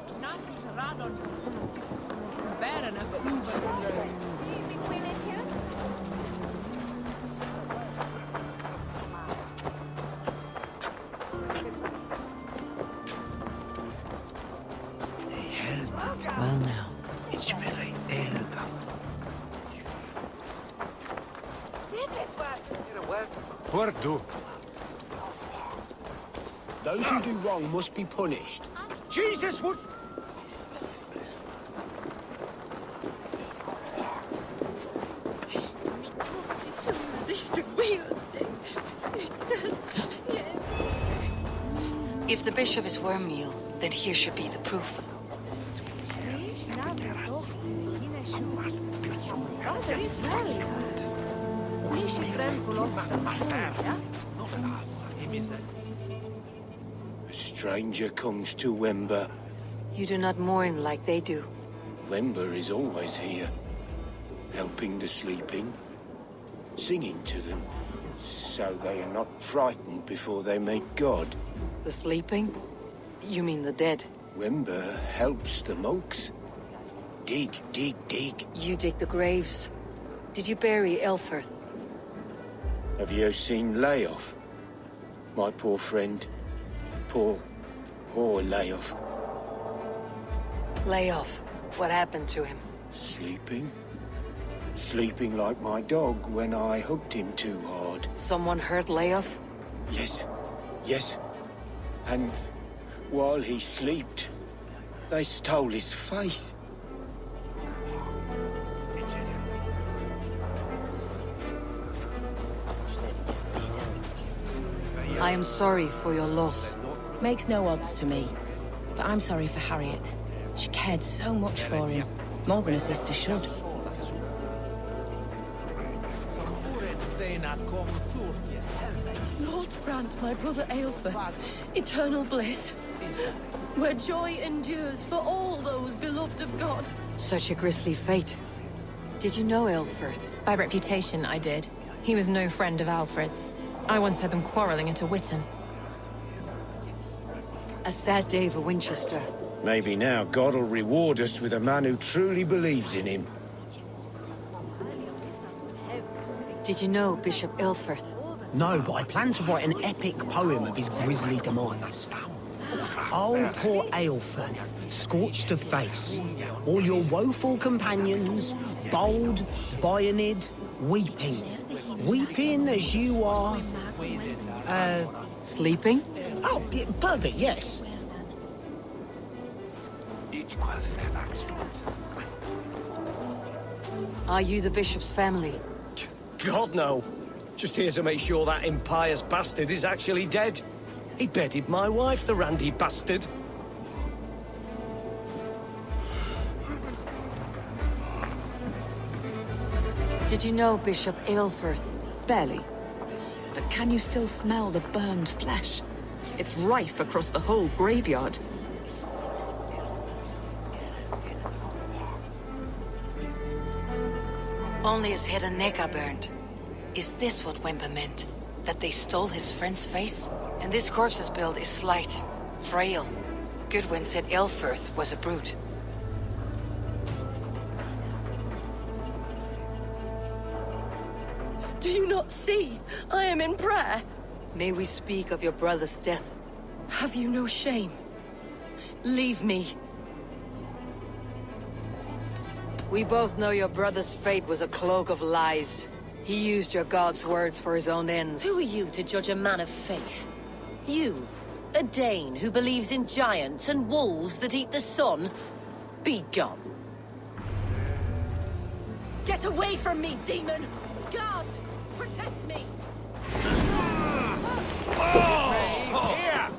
Well now. It's really Helga. Puerto. Those who do wrong must be punished. Jesus would... If the bishop is wormmeal, then here should be the proof. It's stranger comes to Wember. You do not mourn like they do. Wember is always here, helping the sleeping, singing to them, so they are not frightened before they meet God. The sleeping? You mean the dead? Wember helps the monks. Dig, dig, dig. You dig the graves. Did you bury Elfirth? Have you seen Layoff? My poor friend. Poor Layoff. Layoff. What happened to him? Sleeping? Sleeping like my dog when I hooked him too hard. Someone hurt Layoff? Yes. And while he slept, they stole his face. I am sorry for your loss. Makes no odds to me. But I'm sorry for Harriet. She cared so much for him. More than a sister should. Lord grant my brother Aelfir eternal bliss, where joy endures for all those beloved of God. Such a grisly fate. Did you know Elfirth? By reputation, I did. He was no friend of Alfred's. I once heard them quarreling at a Witten. A sad day for Winchester. Maybe now God will reward us with a man who truly believes in him. Did you know Bishop Elfirth? No, but I plan to write an epic poem of his grisly demise. Oh, poor Aelfirth, scorched of face, all your woeful companions, bold, Bionid, weeping. Weeping as you are... Sleeping? Oh, yeah, perfect, yes. Are you the bishop's family? God, no. Just here to make sure that impious bastard is actually dead. He bedded my wife, the randy bastard. Did you know Bishop Aelfirth? Barely. But can you still smell the burned flesh? It's rife across the whole graveyard. Only his head and neck are burned. Is this what Wemper meant? That they stole his friend's face? And this corpse's build is slight, frail. Goodwin said Aelfirth was a brute. Do you not see? I am in prayer. May we speak of your brother's death? Have you no shame? Leave me. We both know your brother's fate was a cloak of lies. He used your god's words for his own ends. Who are you to judge a man of faith? You, a Dane who believes in giants and wolves that eat the sun? Be gone. Get away from me, demon! Guards, protect me! Here!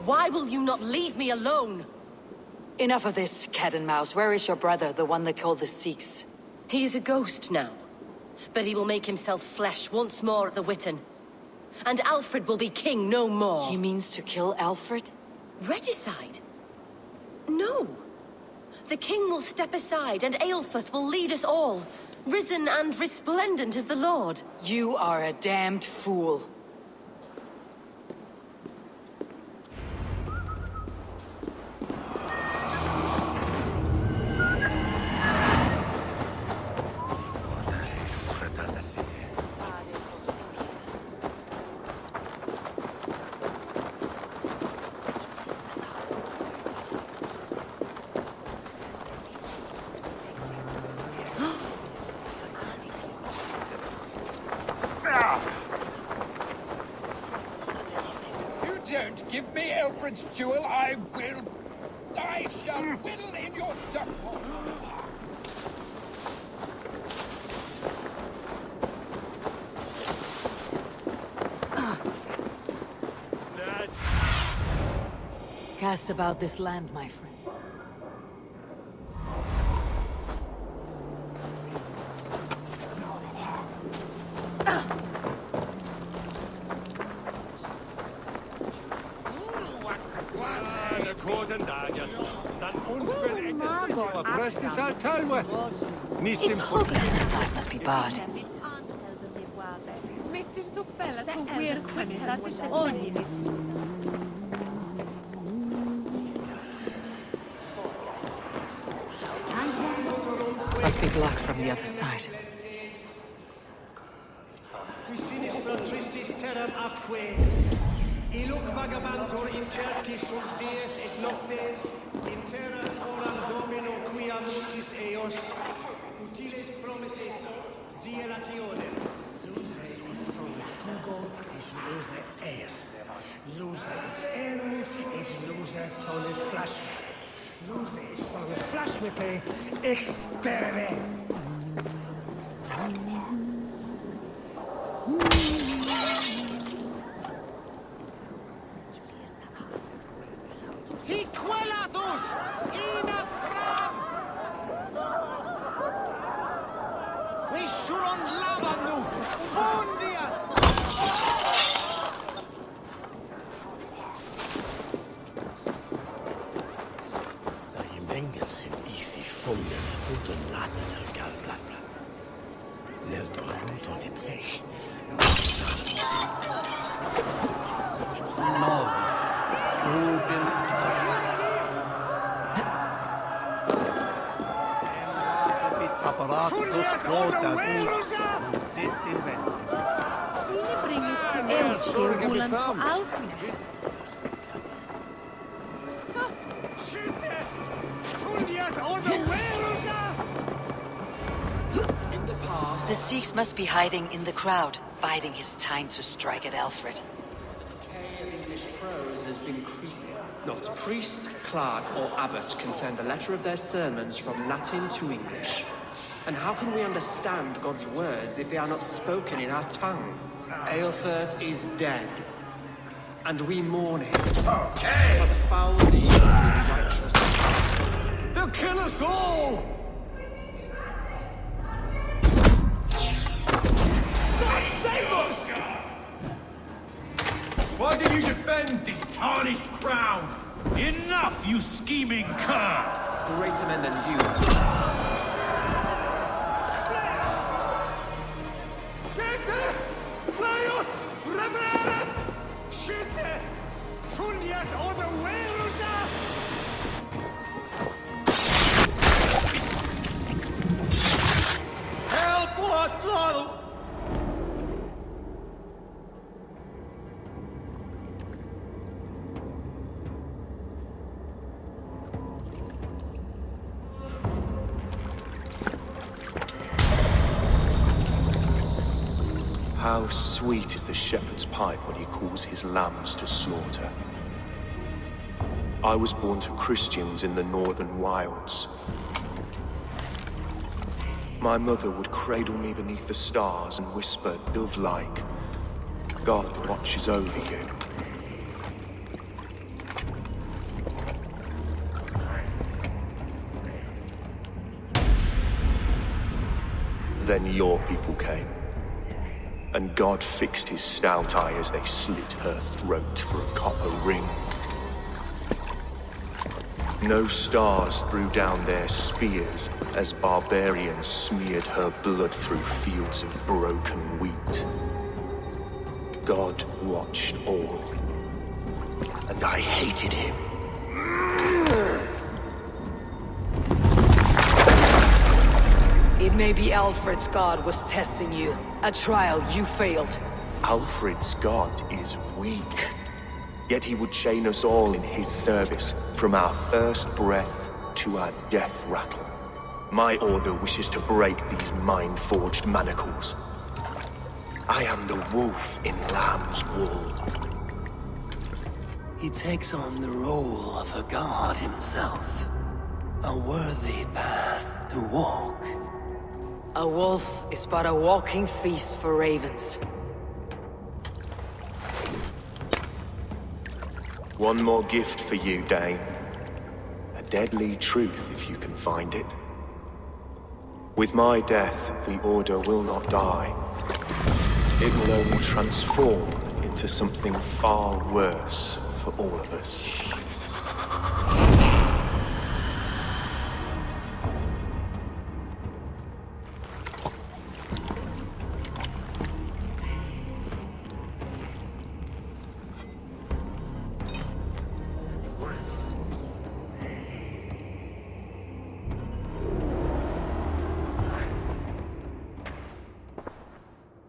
Why will you not leave me alone? Enough of this, cat and mouse. Where is your brother, the one they call the Sikhs? He is a ghost now. But he will make himself flesh once more at the Witten. And Alfred will be king no more. He means to kill Alfred? Regicide? No. The king will step aside and Aelfirth will lead us all. Risen and resplendent as the Lord. You are a damned fool. give me Alfred's jewel, I shall whittle in your duck pot. Cast about this land, my friend. Its hobby on the side must be barred. Must be blocked from the other side. Illuc vagabantur incertis sunt dies et noctes, in terra oram domino quia multis eos, utiles promisit dielatione. Luse is from fugo, is luse air. Luse is eru, is luse sole flashmete. Luse is sole flashmete, exterve. The Sikhs must be hiding in the crowd, biding his time to strike at Alfred. The decay of English prose has been creeping. Not priest, clerk, or abbot can turn the letter of their sermons from Latin to English. And how can we understand God's words if they are not spoken in our tongue? Aelfirth is dead, and we mourn him. Okay. For the foul deeds of the righteous. They'll kill us all! God save us! Why do you defend this tarnished crown? Enough, you scheming cur! Greater men than you. How sweet is the shepherd's pipe when he calls his lambs to slaughter. I was born to Christians in the northern wilds. My mother would cradle me beneath the stars and whisper, dove-like, God watches over you. Then your people came. And God fixed his stout eye as they slit her throat for a copper ring. No stars threw down their spears as barbarians smeared her blood through fields of broken wheat. God watched all, and I hated him. It may be Alfred's god was testing you. A trial you failed. Alfred's god is weak. Yet he would chain us all in his service, from our first breath to our death rattle. My order wishes to break these mind-forged manacles. I am the wolf in lamb's wool. He takes on the role of a god himself. A worthy path to walk. A wolf is but a walking feast for ravens. One more gift for you, Dane. A deadly truth, if you can find it. With my death, the Order will not die. It will only transform into something far worse for all of us.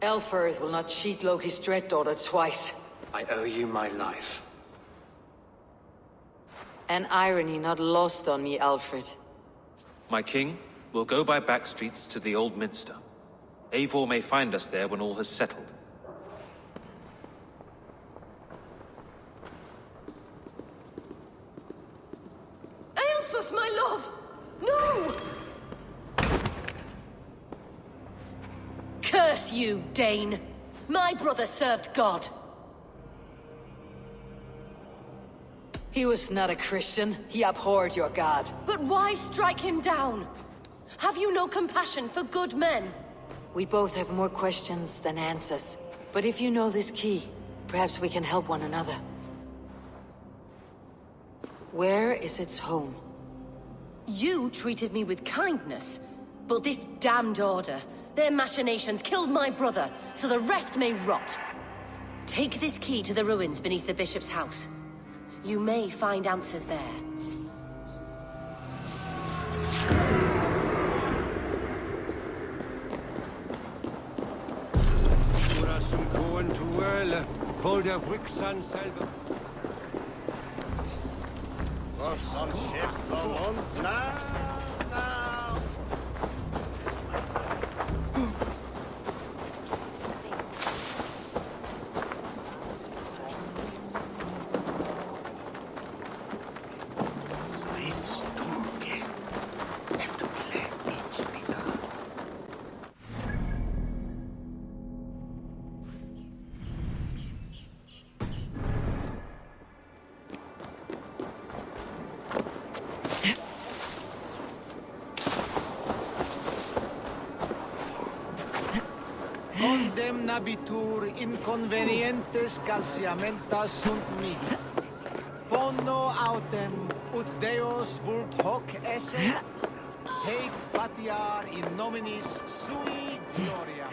Elfirth will not cheat Loki's dread-daughter twice. I owe you my life. An irony not lost on me, Alfred. My king, we'll go by back streets to the Old Minster. Eivor may find us there when all has settled. Aelfus, my love! No! Curse you, Dane! My brother served God. He was not a Christian. He abhorred your god. But why strike him down? Have you no compassion for good men? We both have more questions than answers. But if you know this key, perhaps we can help one another. Where is its home? You treated me with kindness, but this damned Order, their machinations killed my brother, so the rest may rot. Take this key to the ruins beneath the Bishop's house. You may find answers there. Som gåen to øle, Volder Wixan selber. Was on Schiff und now. Condemnabitur inconvenientes calciamentas sunt mihi. Pono autem ut Deus vult hoc esse, heic patiar in nominis sui gloria.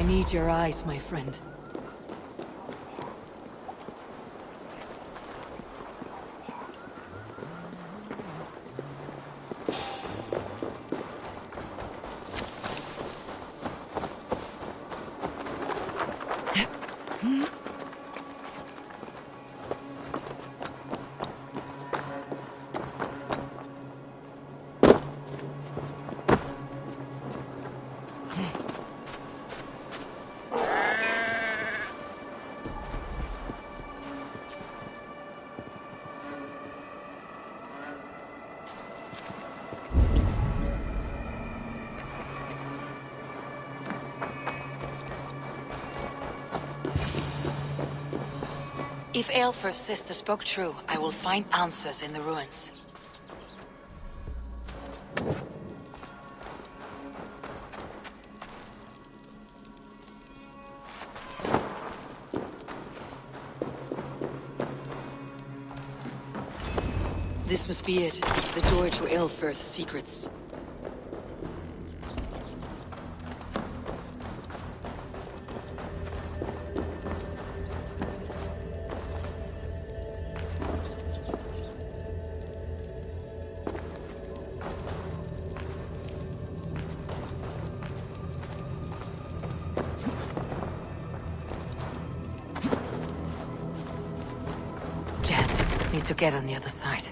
need your eyes, my friend. If Aelfir's sister spoke true, I will find answers in the ruins. This must be it. The door to Aelfir's secrets. Need to get on the other side.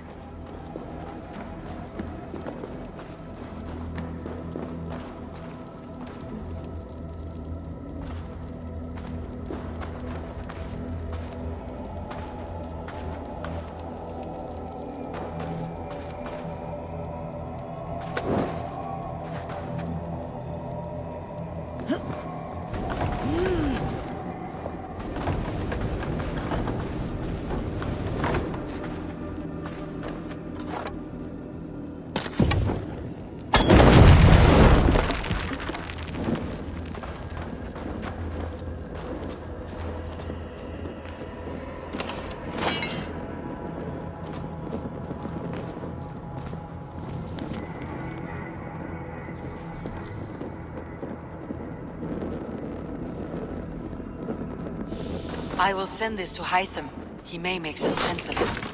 I will send this to Hytham. He may make some sense of it.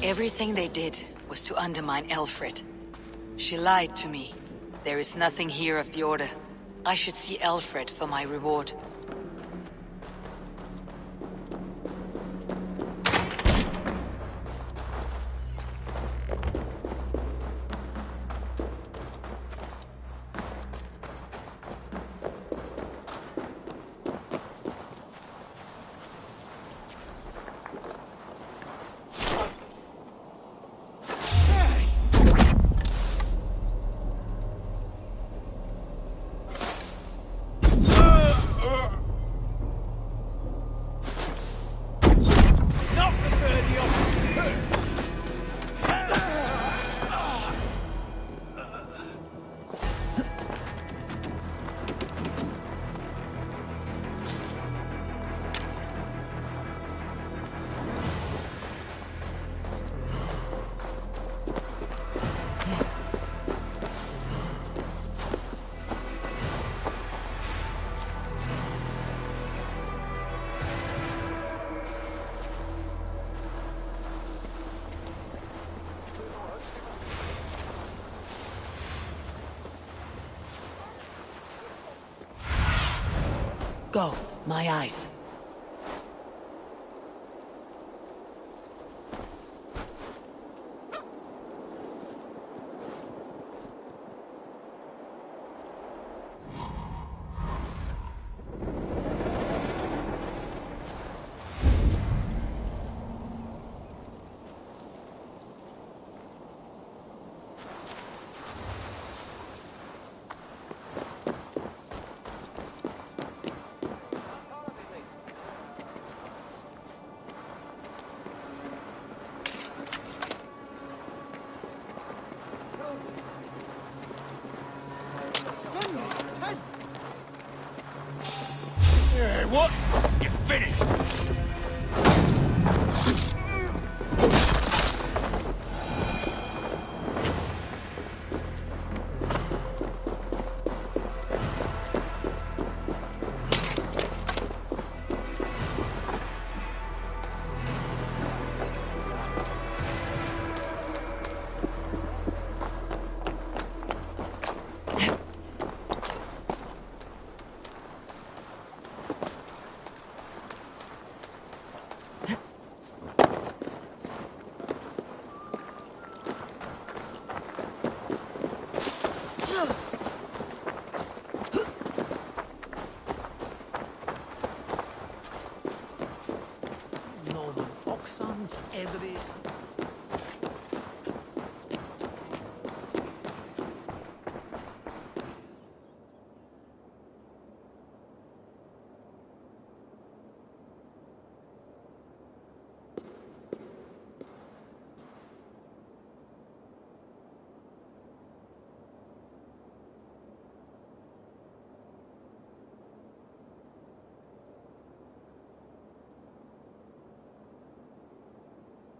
Everything they did was to undermine Aelfried. She lied to me. There is nothing here of the Order. I should see Aelfried for my reward. Go, my eyes. finished!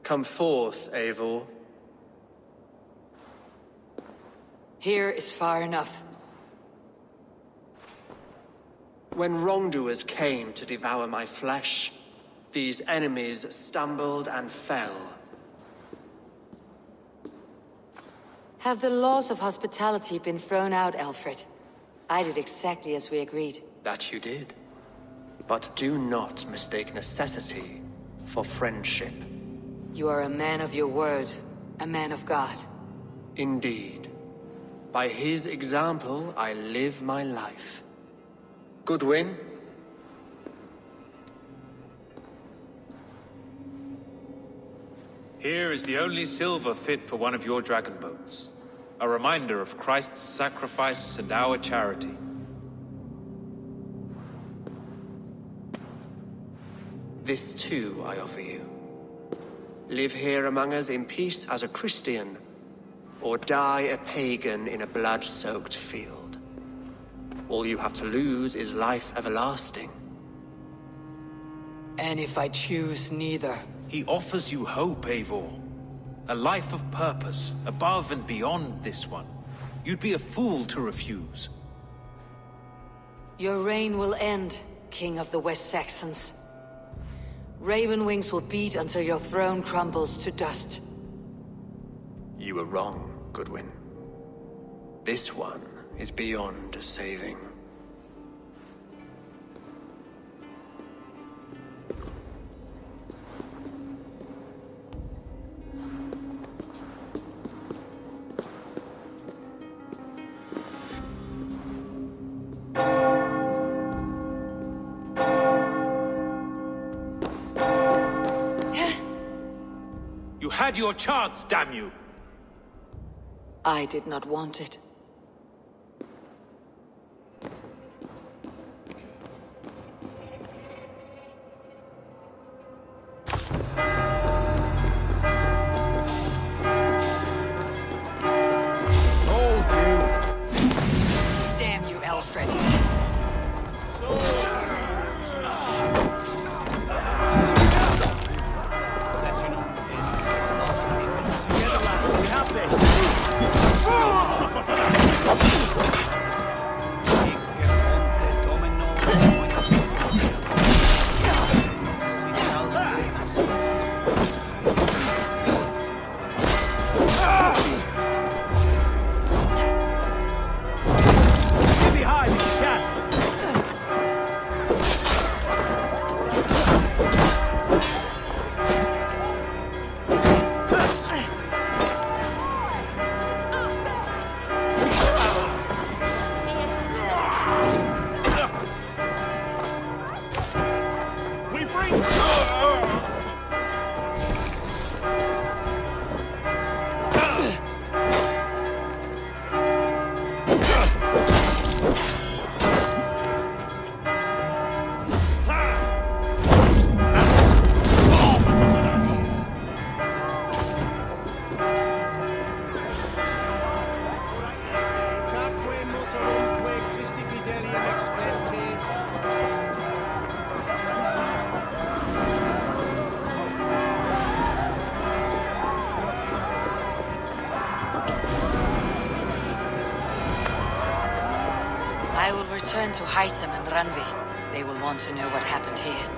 Come forth, Eivor. Here is far enough. When wrongdoers came to devour my flesh, these enemies stumbled and fell. Have the laws of hospitality been thrown out, Alfred? I did exactly as we agreed. That you did. But do not mistake necessity for friendship. You are a man of your word, a man of God. Indeed. By his example, I live my life. Goodwin? Here is the only silver fit for one of your dragon boats. A reminder of Christ's sacrifice and our charity. This too I offer you. Live here among us in peace as a Christian, or die a pagan in a blood-soaked field. All you have to lose is life everlasting. And if I choose neither? He offers you hope, Eivor. A life of purpose, above and beyond this one. You'd be a fool to refuse. Your reign will end, King of the West Saxons. Raven wings will beat until your throne crumbles to dust. You were wrong, Goodwin. This one is beyond saving. You had your chance, damn you! I did not want it. Damn you, Alfred. I will return to Hytham and Ranvi. They will want to know what happened here.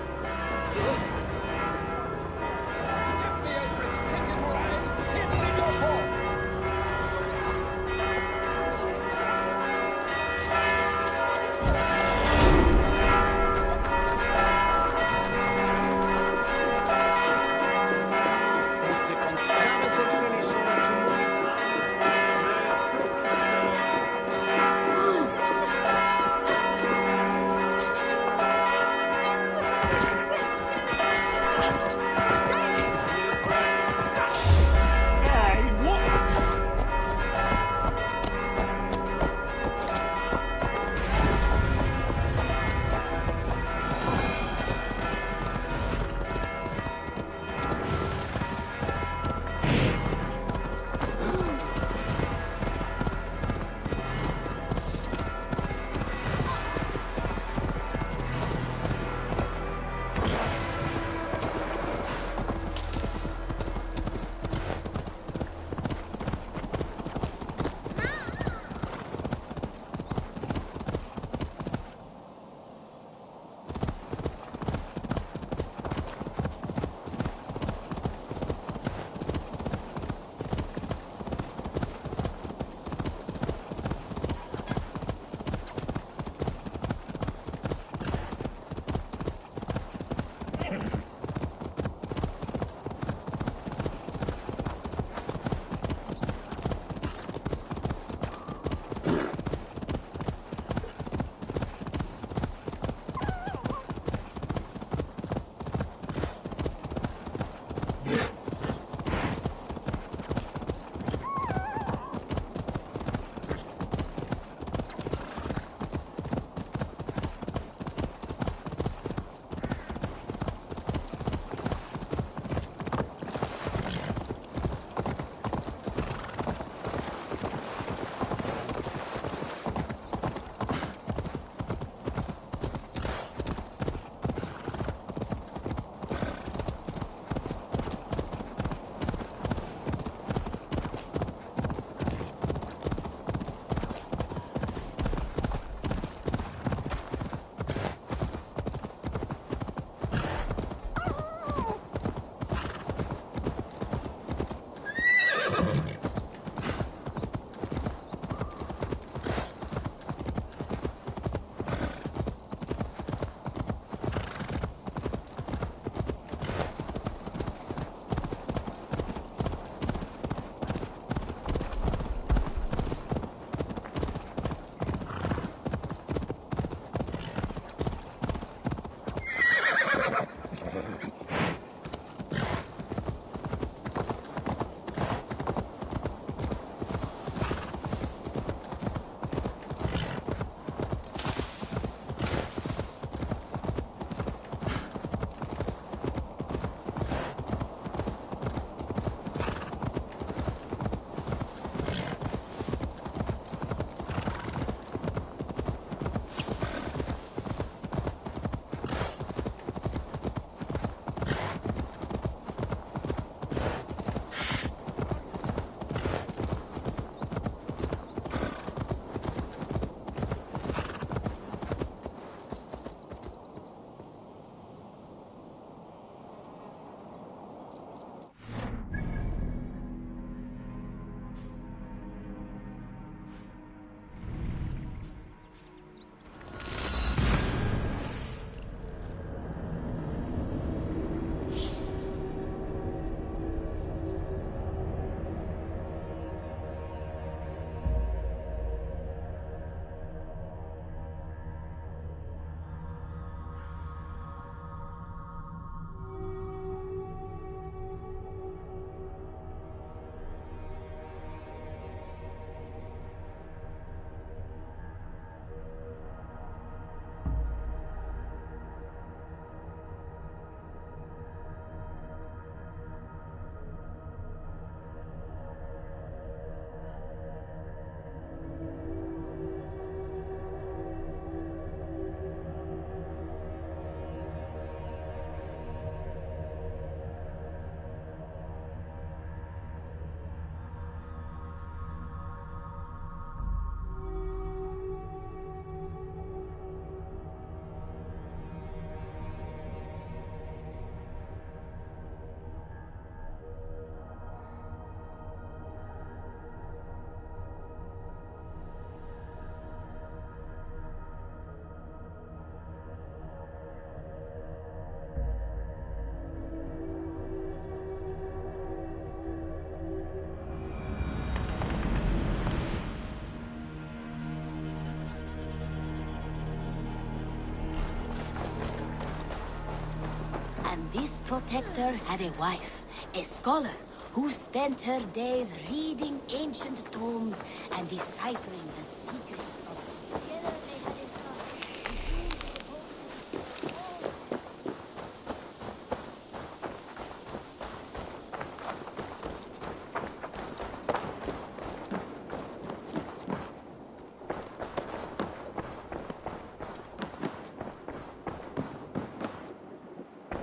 This protector had a wife, a scholar, who spent her days reading ancient tomes and deciphering the secrets of... Together they had a son.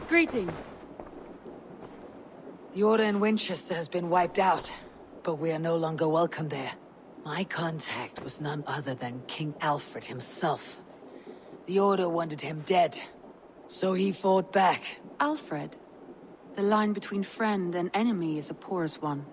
Greetings. The Order in Winchester has been wiped out, but we are no longer welcome there. My contact was none other than King Alfred himself. The Order wanted him dead, so he fought back. Alfred? The line between friend and enemy is a porous one.